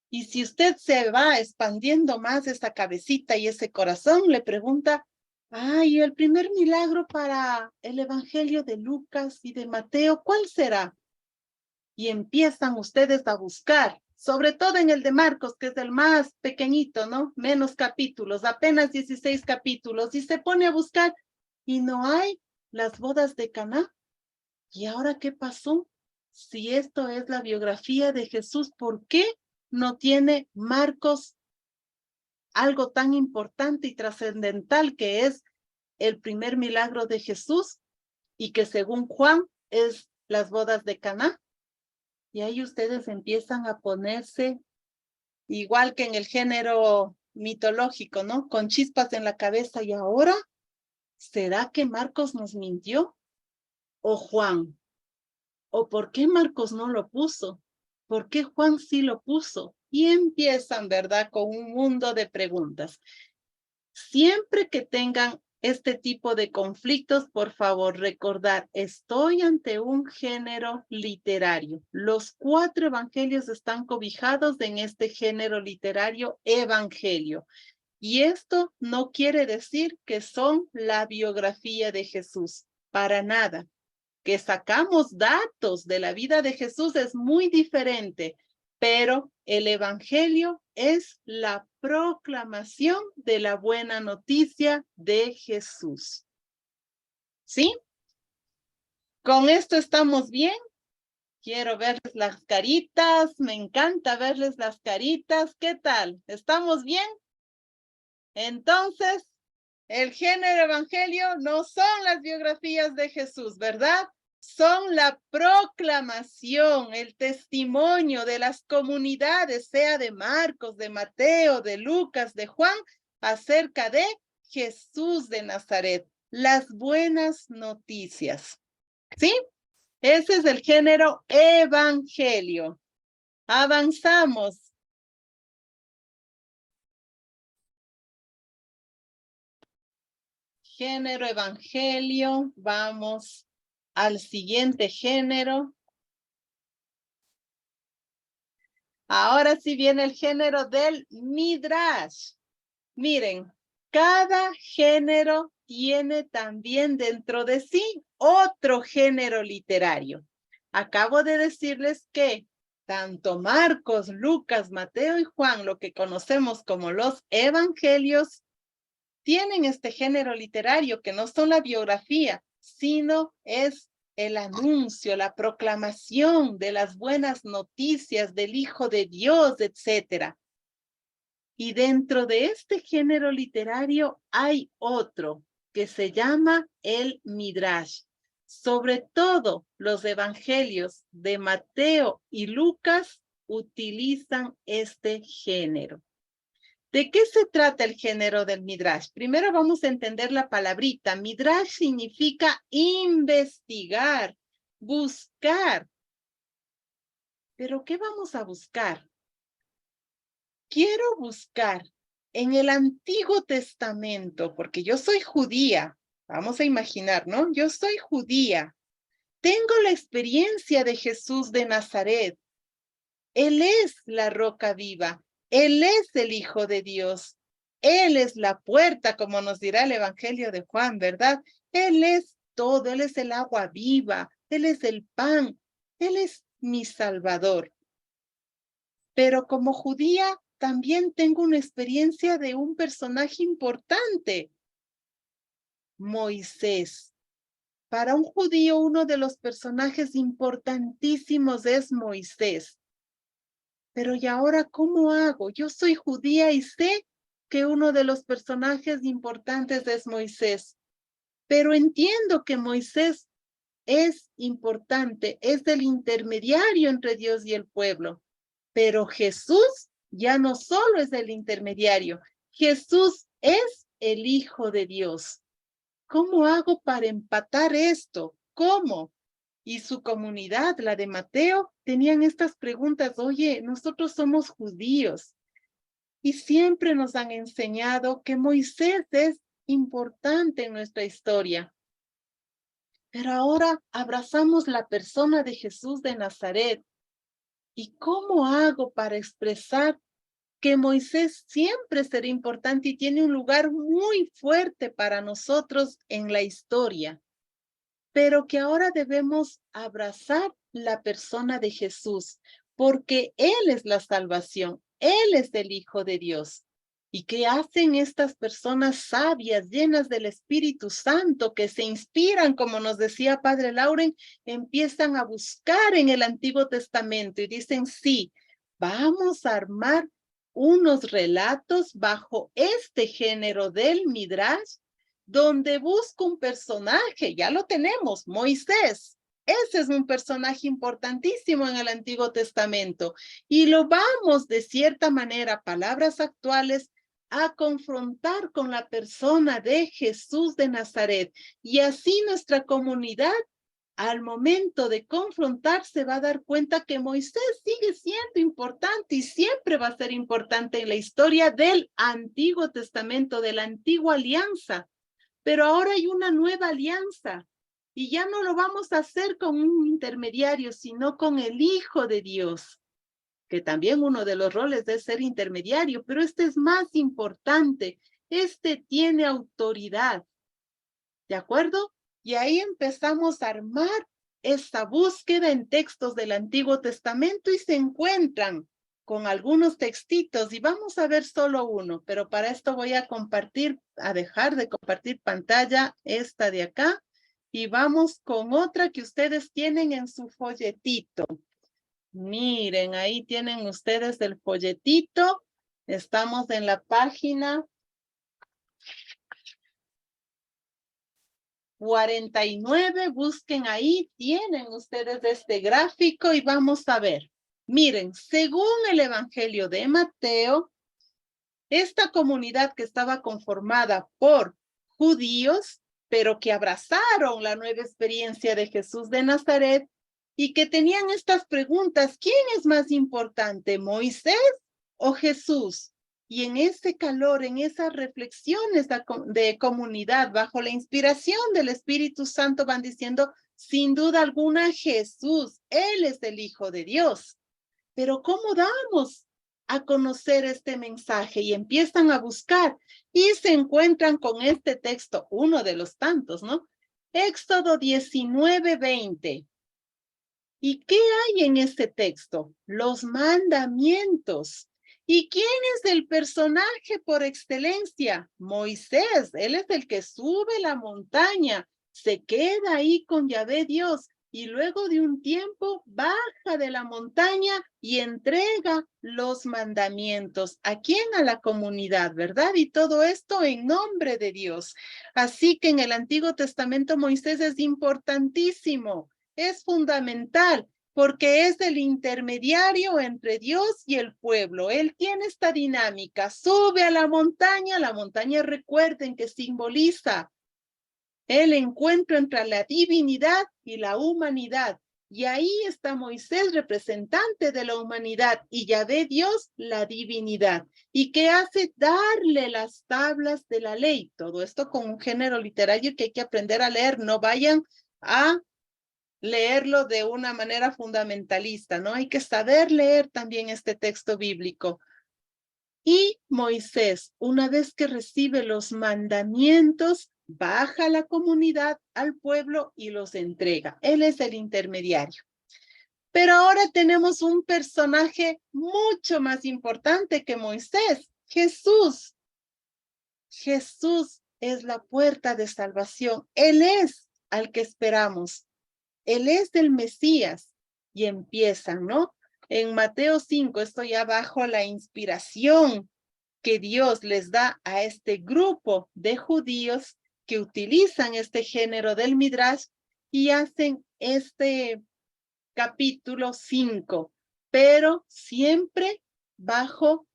Y si usted se va expandiendo más esa cabecita y ese corazón, le pregunta, ¿y el primer milagro para el Evangelio de Lucas y de Mateo, cuál será? Y empiezan ustedes a buscar, sobre todo en el de Marcos, que es el más pequeñito, ¿no? Menos capítulos, apenas 16 capítulos, y se pone a buscar, y no hay las bodas de Caná. ¿Y ahora qué pasó? Si esto es la biografía de Jesús, ¿por qué no tiene Marcos algo tan importante y trascendental que es el primer milagro de Jesús y que según Juan es las bodas de Caná? Y ahí ustedes empiezan a ponerse igual que en el género mitológico, ¿no? Con chispas en la cabeza. ¿Y ahora? ¿Será que Marcos nos mintió? ¿O Juan? ¿O por qué Marcos no lo puso? ¿Por qué Juan sí lo puso? Y empiezan, ¿verdad? Con un mundo de preguntas. Siempre que tengan este tipo de conflictos, por favor, recordar, estoy ante un género literario. Los 4 evangelios están cobijados en este género literario evangelio. Y esto no quiere decir que son la biografía de Jesús, para nada. Que sacamos datos de la vida de Jesús es muy diferente, pero el evangelio es la proclamación de la buena noticia de Jesús. ¿Sí? ¿Con esto estamos bien? Quiero verles las caritas, me encanta verles las caritas. ¿Qué tal? ¿Estamos bien? Entonces, el género evangelio no son las biografías de Jesús, ¿verdad? Son la proclamación, el testimonio de las comunidades, sea de Marcos, de Mateo, de Lucas, de Juan, acerca de Jesús de Nazaret, las buenas noticias. ¿Sí? Ese es el género evangelio. Avanzamos. Género evangelio, vamos al siguiente género. Ahora sí viene el género del Midrash. Miren, cada género tiene también dentro de sí otro género literario. Acabo de decirles que tanto Marcos, Lucas, Mateo y Juan, lo que conocemos como los evangelios, tienen este género literario que no son la biografía, sino es el anuncio, la proclamación de las buenas noticias del Hijo de Dios, etc. Y dentro de este género literario hay otro que se llama el Midrash. Sobre todo los evangelios de Mateo y Lucas utilizan este género. ¿De qué se trata el género del Midrash? Primero vamos a entender la palabrita. Midrash significa investigar, buscar. ¿Pero qué vamos a buscar? Quiero buscar en el Antiguo Testamento, porque yo soy judía. Vamos a imaginar, ¿no? Yo soy judía. Tengo la experiencia de Jesús de Nazaret. Él es la roca viva. Él es el Hijo de Dios. Él es la puerta, como nos dirá el Evangelio de Juan, ¿verdad? Él es todo. Él es el agua viva. Él es el pan. Él es mi Salvador. Pero como judía, también tengo una experiencia de un personaje importante. Moisés. Para un judío, uno de los personajes importantísimos es Moisés. Pero ¿y ahora cómo hago? Yo soy judía y sé que uno de los personajes importantes es Moisés. Pero entiendo que Moisés es importante, es el intermediario entre Dios y el pueblo. Pero Jesús ya no solo es el intermediario, Jesús es el Hijo de Dios. ¿Cómo hago para empatar esto? ¿Cómo? Y su comunidad, la de Mateo, tenían estas preguntas. Oye, nosotros somos judíos y siempre nos han enseñado que Moisés es importante en nuestra historia. Pero ahora abrazamos la persona de Jesús de Nazaret. ¿Y cómo hago para expresar que Moisés siempre será importante y tiene un lugar muy fuerte para nosotros en la historia? Pero que ahora debemos abrazar la persona de Jesús, porque Él es la salvación, Él es el Hijo de Dios. ¿Y qué hacen estas personas sabias, llenas del Espíritu Santo, que se inspiran, como nos decía Padre Lauren, empiezan a buscar en el Antiguo Testamento y dicen, sí, vamos a armar unos relatos bajo este género del Midrash, donde busca un personaje, ya lo tenemos, Moisés. Ese es un personaje importantísimo en el Antiguo Testamento y lo vamos de cierta manera, palabras actuales, a confrontar con la persona de Jesús de Nazaret. Y así nuestra comunidad, al momento de confrontarse, va a dar cuenta que Moisés sigue siendo importante y siempre va a ser importante en la historia del Antiguo Testamento, de la antigua alianza. Pero ahora hay una nueva alianza y ya no lo vamos a hacer con un intermediario, sino con el Hijo de Dios, que también uno de los roles es ser intermediario, pero este es más importante, este tiene autoridad, ¿de acuerdo? Y ahí empezamos a armar esta búsqueda en textos del Antiguo Testamento y se encuentran con algunos textitos y vamos a ver solo uno, pero para esto voy a compartir, a dejar de compartir pantalla esta de acá y vamos con otra que ustedes tienen en su folletito. Miren, ahí tienen ustedes el folletito. Estamos en la página 49, busquen ahí, tienen ustedes este gráfico y vamos a ver. Miren, según el Evangelio de Mateo, esta comunidad que estaba conformada por judíos, pero que abrazaron la nueva experiencia de Jesús de Nazaret y que tenían estas preguntas, ¿quién es más importante, Moisés o Jesús? Y en ese calor, en esas reflexiones de comunidad, bajo la inspiración del Espíritu Santo, van diciendo, sin duda alguna, Jesús, Él es el Hijo de Dios. Pero ¿cómo damos a conocer este mensaje? Y empiezan a buscar y se encuentran con este texto, uno de los tantos, ¿no? Éxodo 19:20. ¿Y qué hay en este texto? Los mandamientos. ¿Y quién es el personaje por excelencia? Moisés, él es el que sube la montaña, se queda ahí con Yahvé Dios y luego de un tiempo baja de la montaña y entrega los mandamientos. ¿A quién? A la comunidad, ¿verdad? Y todo esto en nombre de Dios. Así que en el Antiguo Testamento Moisés es importantísimo, es fundamental, porque es el intermediario entre Dios y el pueblo. Él tiene esta dinámica, sube a la montaña recuerden que simboliza el encuentro entre la divinidad y la humanidad. Y ahí está Moisés, representante de la humanidad, y Yahvé Dios, la divinidad. ¿Y qué hace? Darle las tablas de la ley. Todo esto con un género literario que hay que aprender a leer. No vayan a leerlo de una manera fundamentalista, ¿no? Hay que saber leer también este texto bíblico. Y Moisés, una vez que recibe los mandamientos, baja a la comunidad, al pueblo y los entrega. Él es el intermediario. Pero ahora tenemos un personaje mucho más importante que Moisés, Jesús. Jesús es la puerta de salvación. Él es al que esperamos. Él es el Mesías. Y empiezan, ¿no? En Mateo 5, esto ya bajo la inspiración que Dios les da a este grupo de judíos que utilizan este género del Midrash y hacen este capítulo 5, pero siempre bajo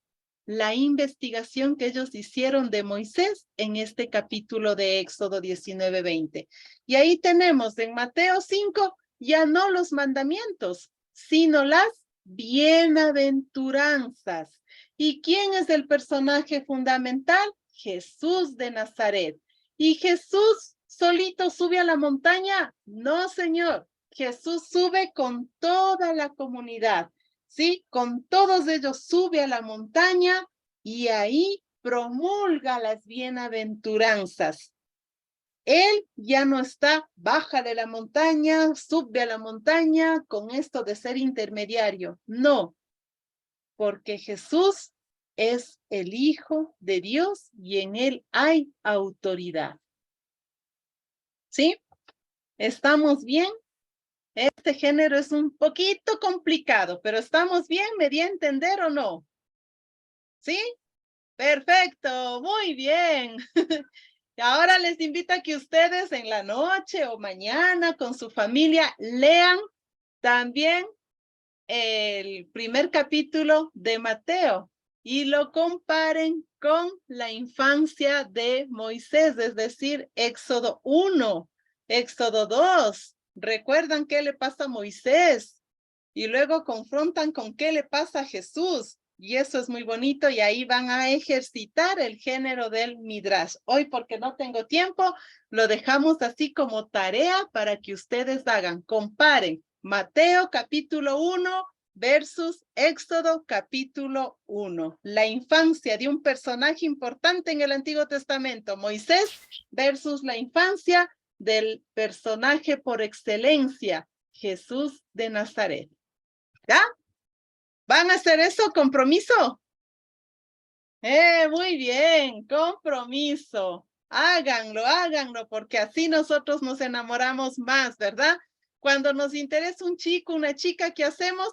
la investigación que ellos hicieron de Moisés en este capítulo de Éxodo 19:20. Y ahí tenemos en Mateo 5 ya no los mandamientos, sino las bienaventuranzas. ¿Y quién es el personaje fundamental? Jesús de Nazaret. ¿Y Jesús solito sube a la montaña? No, Señor. Jesús sube con toda la comunidad, ¿sí? Con todos ellos sube a la montaña y ahí promulga las bienaventuranzas. Él ya no está, baja de la montaña, sube a la montaña con esto de ser intermediario. No, porque Jesús es el Hijo de Dios y en Él hay autoridad. ¿Sí? ¿Estamos bien? Este género es un poquito complicado, pero ¿estamos bien? ¿Me di a entender o no? ¿Sí? Perfecto, muy bien. Ahora les invito a que ustedes en la noche o mañana con su familia lean también el primer capítulo de Mateo y lo comparen con la infancia de Moisés, es decir, Éxodo 1, Éxodo 2. ¿Recuerdan qué le pasa a Moisés? Y luego confrontan con qué le pasa a Jesús. Y eso es muy bonito y ahí van a ejercitar el género del Midrash. Hoy, porque no tengo tiempo, lo dejamos así como tarea para que ustedes hagan. Comparen Mateo capítulo 1 versus Éxodo capítulo 1. La infancia de un personaje importante en el Antiguo Testamento, Moisés, versus la infancia del personaje por excelencia, Jesús de Nazaret. ¿Ya? ¿Van a hacer eso? ¿Compromiso? Muy bien, compromiso. Háganlo, porque así nosotros nos enamoramos más, ¿verdad? Cuando nos interesa un chico, una chica, ¿qué hacemos?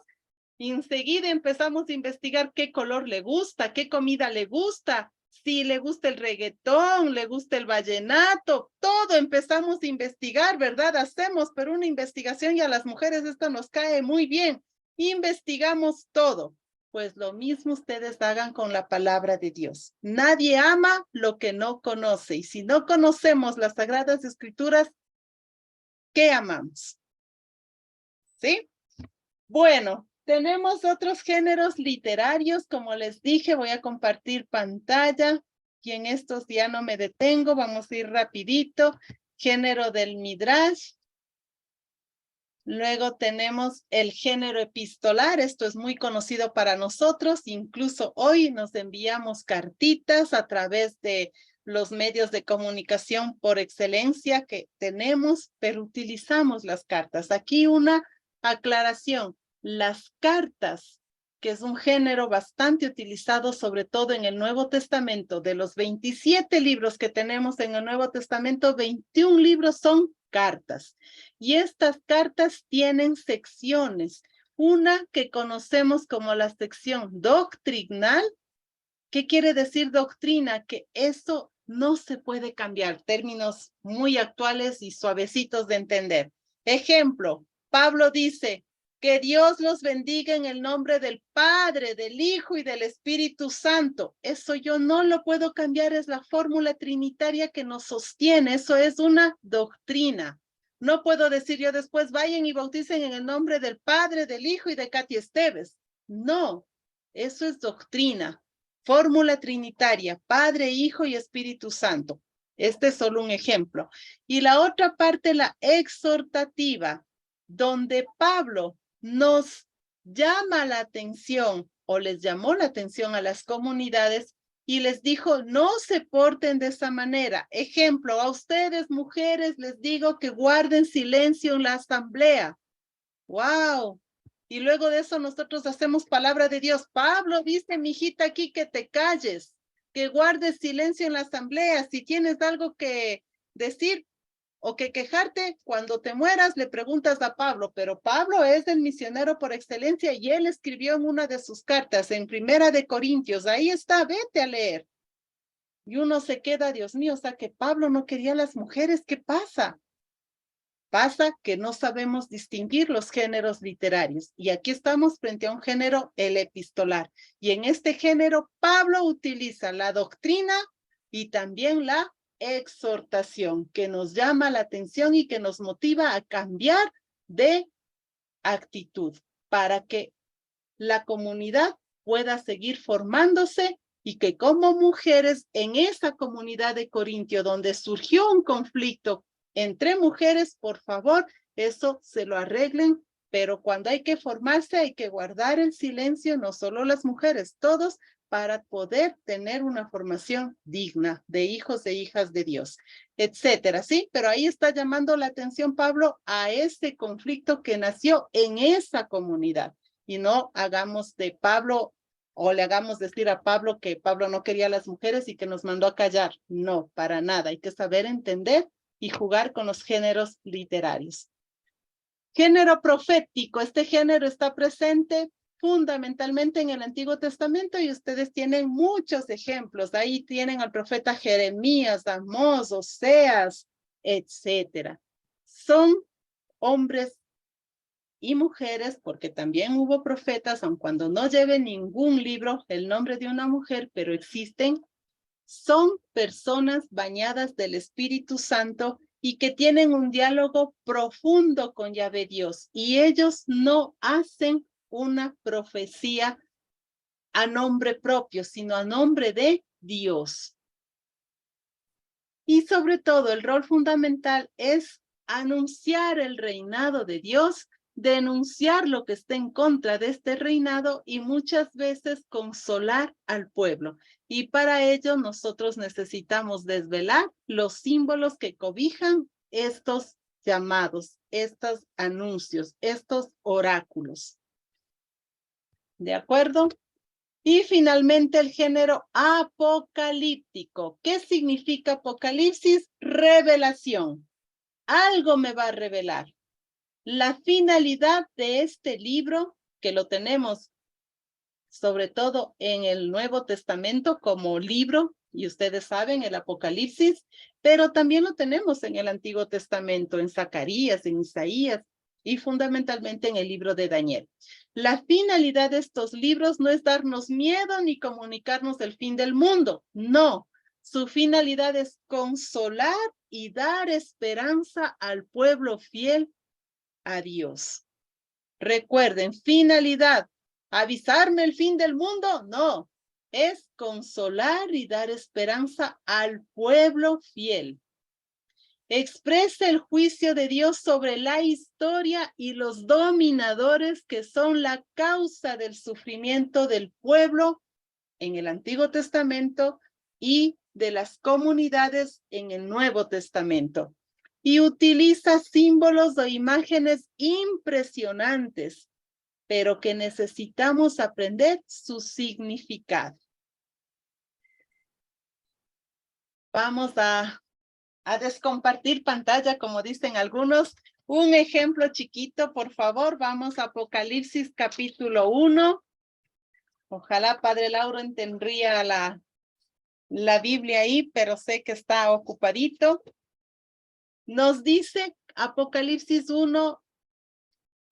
Enseguida empezamos a investigar qué color le gusta, qué comida le gusta, si le gusta el reggaetón, le gusta el vallenato, todo empezamos a investigar, ¿verdad? Hacemos, pero una investigación y a las mujeres esto nos cae muy bien. Investigamos todo. Pues lo mismo ustedes hagan con la palabra de Dios. Nadie ama lo que no conoce. Y si no conocemos las Sagradas Escrituras, ¿qué amamos? ¿Sí? Bueno, tenemos otros géneros literarios. Como les dije, voy a compartir pantalla. Y en estos ya no me detengo. Vamos a ir rapidito. Género del Midrash. Luego tenemos el género epistolar, esto es muy conocido para nosotros, incluso hoy nos enviamos cartitas a través de los medios de comunicación por excelencia que tenemos, pero utilizamos las cartas. Aquí una aclaración, las cartas, que es un género bastante utilizado sobre todo en el Nuevo Testamento, de los 27 libros que tenemos en el Nuevo Testamento, 21 libros son cartas. Y estas cartas tienen secciones. Una que conocemos como la sección doctrinal. ¿Qué quiere decir doctrina? Que eso no se puede cambiar. Términos muy actuales y suavecitos de entender. Ejemplo, Pablo dice, que Dios los bendiga en el nombre del Padre, del Hijo y del Espíritu Santo. Eso yo no lo puedo cambiar, es la fórmula trinitaria que nos sostiene. Eso es una doctrina. No puedo decir yo después, vayan y bauticen en el nombre del Padre, del Hijo y de Katy Esteves. No, eso es doctrina. Fórmula trinitaria, Padre, Hijo y Espíritu Santo. Este es solo un ejemplo. Y la otra parte, la exhortativa, donde Pablo nos llama la atención o les llamó la atención a las comunidades y les dijo, no se porten de esa manera. Ejemplo, a ustedes mujeres les digo que guarden silencio en la asamblea. ¡Wow! Y luego de eso nosotros hacemos palabra de Dios. Pablo dice, mijita, aquí que te calles, que guardes silencio en la asamblea. Si tienes algo que decir, o que quejarte cuando te mueras, le preguntas a Pablo, pero Pablo es el misionero por excelencia y él escribió en una de sus cartas, en Primera de Corintios, ahí está, vete a leer. Y uno se queda, Dios mío, o sea que Pablo no quería a las mujeres, ¿qué pasa? Pasa que no sabemos distinguir los géneros literarios. Y aquí estamos frente a un género, el epistolar. Y en este género, Pablo utiliza la doctrina y también la exhortación, que nos llama la atención y que nos motiva a cambiar de actitud para que la comunidad pueda seguir formándose y que como mujeres en esa comunidad de Corintio donde surgió un conflicto entre mujeres, por favor, eso se lo arreglen, pero cuando hay que formarse hay que guardar el silencio, no solo las mujeres, todos, para poder tener una formación digna de hijos e hijas de Dios, etcétera, ¿sí? Pero ahí está llamando la atención Pablo a ese conflicto que nació en esa comunidad. Y no hagamos de Pablo o le hagamos decir a Pablo que Pablo no quería a las mujeres y que nos mandó a callar. No, para nada. Hay que saber entender y jugar con los géneros literarios. Género profético. Este género está presente fundamentalmente en el Antiguo Testamento y ustedes tienen muchos ejemplos. Ahí tienen al profeta Jeremías, Amós, Oseas, etcétera. Son hombres y mujeres, porque también hubo profetas, aun cuando no lleve ningún libro el nombre de una mujer, pero existen, son personas bañadas del Espíritu Santo y que tienen un diálogo profundo con Yahvé Dios. Y ellos no hacen una profecía a nombre propio, sino a nombre de Dios. Y sobre todo, el rol fundamental es anunciar el reinado de Dios, denunciar lo que está en contra de este reinado y muchas veces consolar al pueblo. Y para ello nosotros necesitamos desvelar los símbolos que cobijan estos llamados, estos anuncios, estos oráculos. ¿De acuerdo? Y finalmente el género apocalíptico. ¿Qué significa apocalipsis? Revelación. Algo me va a revelar. La finalidad de este libro, que lo tenemos sobre todo en el Nuevo Testamento como libro, y ustedes saben, el Apocalipsis, pero también lo tenemos en el Antiguo Testamento, en Zacarías, en Isaías, y fundamentalmente en el libro de Daniel. La finalidad de estos libros no es darnos miedo ni comunicarnos del fin del mundo, no. Su finalidad es consolar y dar esperanza al pueblo fiel a Dios. Recuerden, finalidad, ¿avisarme el fin del mundo? No, es consolar y dar esperanza al pueblo fiel. Expresa el juicio de Dios sobre la historia y los dominadores que son la causa del sufrimiento del pueblo en el Antiguo Testamento y de las comunidades en el Nuevo Testamento. Y utiliza símbolos o imágenes impresionantes, pero que necesitamos aprender su significado. Vamos a descompartir pantalla, como dicen algunos. Un ejemplo chiquito, por favor. Vamos a Apocalipsis capítulo 1. Ojalá Padre Lauro tendría la Biblia ahí, pero sé que está ocupadito. Nos dice Apocalipsis 1,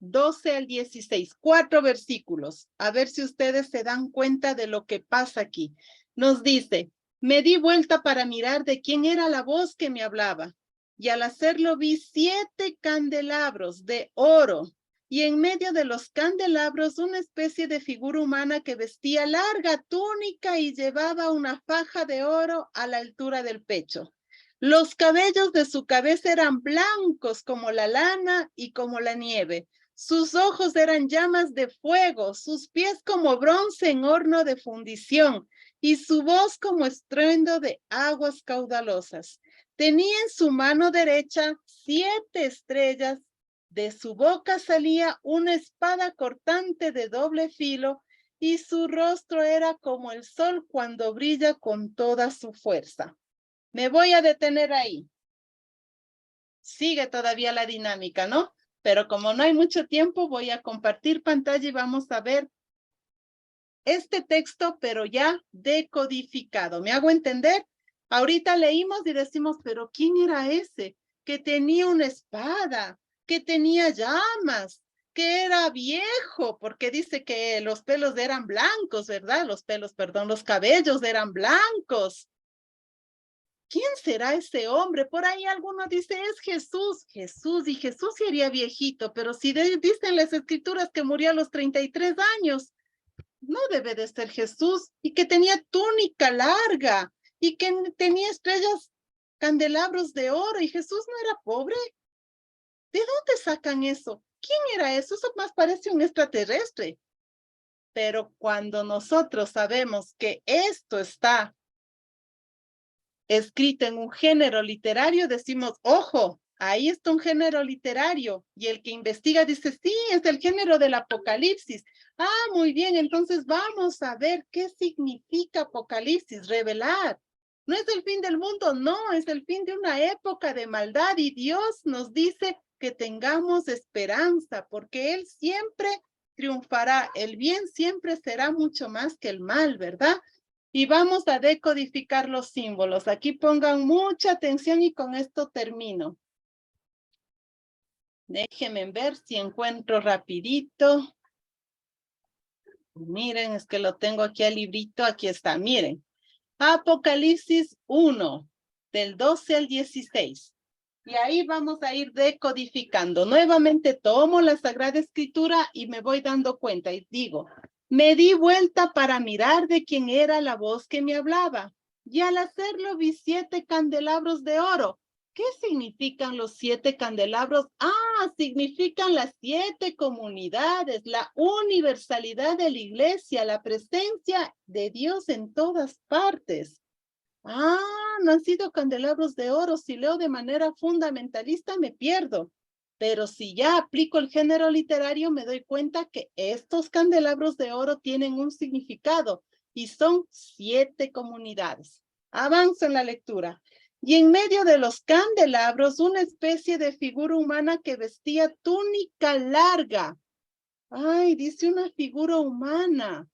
12 al 16, 4 versículos. A ver si ustedes se dan cuenta de lo que pasa aquí. Nos dice, me di vuelta para mirar de quién era la voz que me hablaba. Y al hacerlo vi 7 candelabros de oro. Y en medio de los candelabros una especie de figura humana que vestía larga túnica y llevaba una faja de oro a la altura del pecho. Los cabellos de su cabeza eran blancos como la lana y como la nieve. Sus ojos eran llamas de fuego, sus pies como bronce en horno de fundición, y su voz como estruendo de aguas caudalosas. Tenía en su mano derecha 7 estrellas, de su boca salía una espada cortante de doble filo, y su rostro era como el sol cuando brilla con toda su fuerza. Me voy a detener ahí. Sigue todavía la dinámica, ¿no? Pero como no hay mucho tiempo, voy a compartir pantalla y vamos a ver este texto, pero ya decodificado. ¿Me hago entender? Ahorita leímos y decimos, pero ¿quién era ese? Que tenía una espada, que tenía llamas, que era viejo, porque dice que los pelos eran blancos, ¿verdad? Los cabellos eran blancos. ¿Quién será ese hombre? Por ahí alguno dice, es Jesús. Jesús, y Jesús sería viejito, pero si dicen las escrituras que murió a los 33 años, no debe de ser Jesús, y que tenía túnica larga, y que tenía estrellas, candelabros de oro, y Jesús no era pobre. ¿De dónde sacan eso? ¿Quién era eso? Eso más parece un extraterrestre. Pero cuando nosotros sabemos que esto está escrito en un género literario, decimos, ojo, ahí está un género literario. Y el que investiga dice, sí, es el género del Apocalipsis. Ah, muy bien, entonces vamos a ver qué significa Apocalipsis, revelar. No es el fin del mundo, no, es el fin de una época de maldad y Dios nos dice que tengamos esperanza, porque Él siempre triunfará. El bien siempre será mucho más que el mal, ¿verdad? Y vamos a decodificar los símbolos. Aquí pongan mucha atención y con esto termino. Déjenme ver si encuentro rapidito. Miren, es que lo tengo aquí al librito, aquí está, miren. Apocalipsis 1, del 12 al 16. Y ahí vamos a ir decodificando. Nuevamente tomo la Sagrada Escritura y me voy dando cuenta y digo, me di vuelta para mirar de quién era la voz que me hablaba. Y al hacerlo vi 7 candelabros de oro. ¿Qué significan los 7 candelabros? Ah, significan las 7 comunidades, la universalidad de la iglesia, la presencia de Dios en todas partes. Ah, no han sido candelabros de oro. Si leo de manera fundamentalista me pierdo. Pero si ya aplico el género literario me doy cuenta que estos candelabros de oro tienen un significado y son 7 comunidades. Avanzo en la lectura. Y en medio de los candelabros una especie de figura humana que vestía túnica larga. Ay, dice una figura humana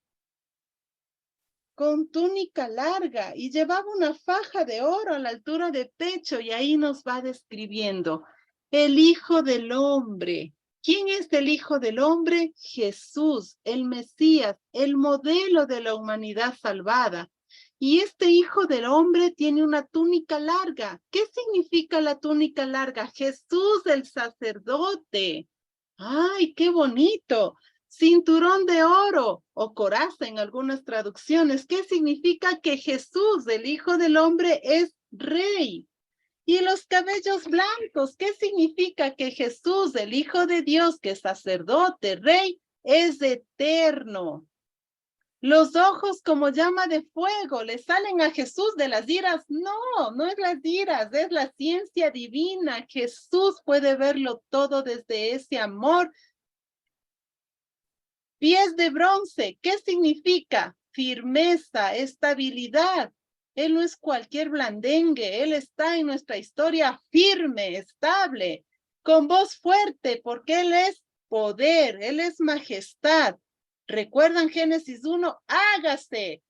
con túnica larga y llevaba una faja de oro a la altura de pecho y ahí nos va describiendo el Hijo del Hombre. ¿Quién es el Hijo del Hombre? Jesús, el Mesías, el modelo de la humanidad salvada. Y este Hijo del Hombre tiene una túnica larga. ¿Qué significa la túnica larga? Jesús el sacerdote. ¡Ay, qué bonito! Cinturón de oro o coraza en algunas traducciones. ¿Qué significa? Que Jesús, el Hijo del Hombre, es rey. Y los cabellos blancos, ¿qué significa? Que Jesús, el Hijo de Dios, que es sacerdote, rey, es eterno. Los ojos como llama de fuego, ¿le salen a Jesús de las iras? No, no es las iras, es la ciencia divina. Jesús puede verlo todo desde ese amor. Pies de bronce, ¿qué significa? Firmeza, estabilidad. Él no es cualquier blandengue, Él está en nuestra historia firme, estable, con voz fuerte, porque Él es poder, Él es majestad. ¿Recuerdan Génesis 1? Hágase,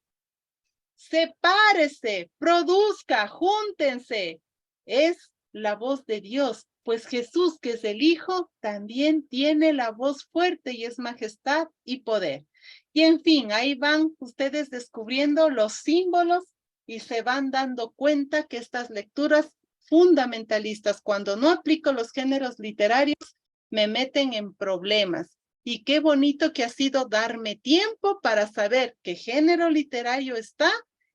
sepárese, produzca, júntense. Es la voz de Dios, pues Jesús, que es el Hijo, también tiene la voz fuerte y es majestad y poder. Y en fin, ahí van ustedes descubriendo los símbolos y se van dando cuenta que estas lecturas fundamentalistas, cuando no aplico los géneros literarios, me meten en problemas. Y qué bonito que ha sido darme tiempo para saber qué género literario está,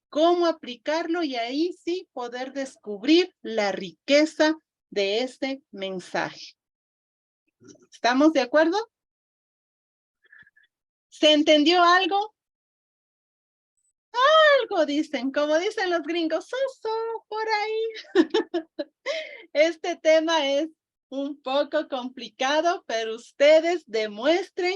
cómo aplicarlo y ahí sí poder descubrir la riqueza de ese mensaje. ¿Estamos de acuerdo? ¿Se entendió algo? Algo dicen, como dicen los gringos, por ahí. Este tema es un poco complicado, pero ustedes demuestren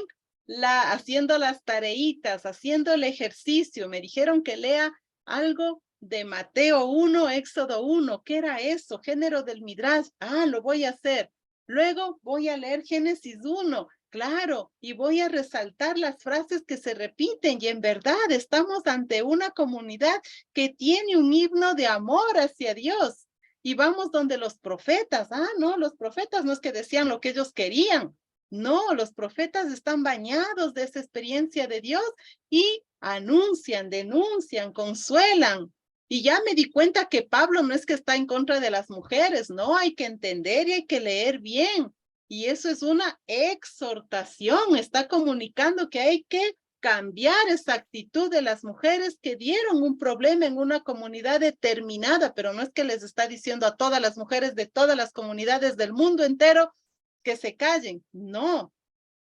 haciendo las tareitas, haciendo el ejercicio. Me dijeron que lea algo de Mateo 1, Éxodo 1. ¿Qué era eso? Género del Midrash. Ah, lo voy a hacer. Luego voy a leer Génesis 1. Claro, y voy a resaltar las frases que se repiten. Y en verdad estamos ante una comunidad que tiene un himno de amor hacia Dios. Y vamos donde los profetas. Ah, no, los profetas no es que decían lo que ellos querían. No, los profetas están bañados de esa experiencia de Dios y anuncian, denuncian, consuelan. Y ya me di cuenta que Pablo no es que está en contra de las mujeres, no, hay que entender y hay que leer bien. Y eso es una exhortación, está comunicando que hay que cambiar esa actitud de las mujeres que dieron un problema en una comunidad determinada, pero no es que les está diciendo a todas las mujeres de todas las comunidades del mundo entero que se callen, no,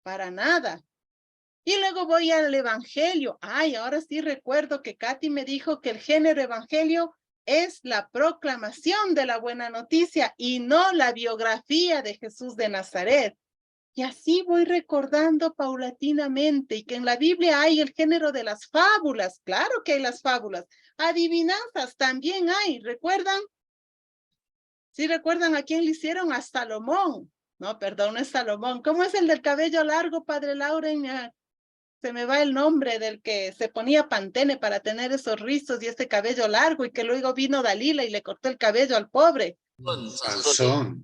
para nada. Y luego voy al evangelio. Ay, ahora sí recuerdo que Katy me dijo que el género evangelio es la proclamación de la buena noticia y no la biografía de Jesús de Nazaret. Y así voy recordando paulatinamente y que en la Biblia hay el género de las fábulas. Claro que hay las fábulas. Adivinanzas también hay. ¿Recuerdan? ¿Sí recuerdan a quién le hicieron? A Salomón. No, perdón, no es Salomón. ¿Cómo es el del cabello largo, padre Lauren? Se me va el nombre del que se ponía Pantene para tener esos rizos y ese cabello largo y que luego vino Dalila y le cortó el cabello al pobre. Sansón.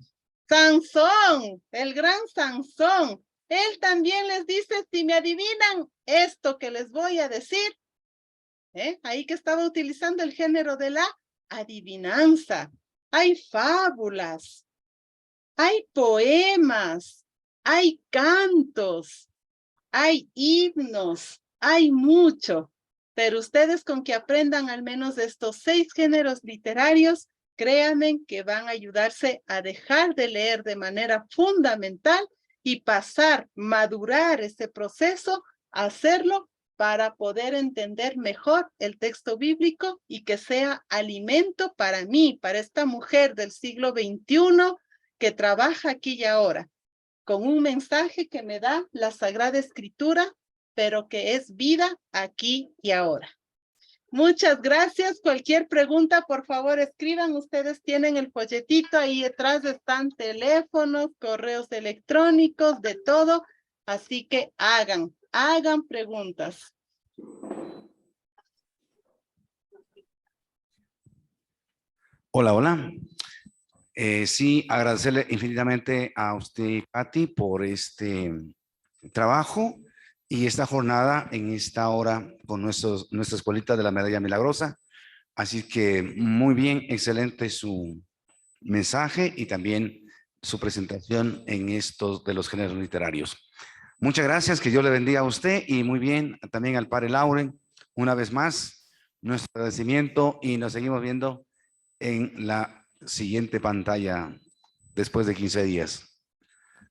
Sansón, el gran Sansón. Él también les dice, si me adivinan esto que les voy a decir, ahí que estaba utilizando el género de la adivinanza. Hay fábulas, hay poemas, hay cantos, hay himnos, hay mucho, pero ustedes con que aprendan al menos de estos 6 géneros literarios, créanme que van a ayudarse a dejar de leer de manera fundamental y pasar, madurar ese proceso, hacerlo para poder entender mejor el texto bíblico y que sea alimento para mí, para esta mujer del siglo XXI que trabaja aquí y ahora, con un mensaje que me da la Sagrada Escritura, pero que es vida aquí y ahora. Muchas gracias. Cualquier pregunta, por favor, escriban. Ustedes tienen el folletito, ahí detrás están teléfonos, correos electrónicos, de todo. Así que hagan preguntas. Hola, hola. Sí, agradecerle infinitamente a usted, Pati, por este trabajo y esta jornada en esta hora con nuestra escuelita de la Medalla Milagrosa. Así que muy bien, excelente su mensaje y también su presentación en estos de los géneros literarios. Muchas gracias, que Dios le bendiga a usted y muy bien también al padre Lauren. Una vez más, nuestro agradecimiento y nos seguimos viendo en la siguiente pantalla después de 15 días.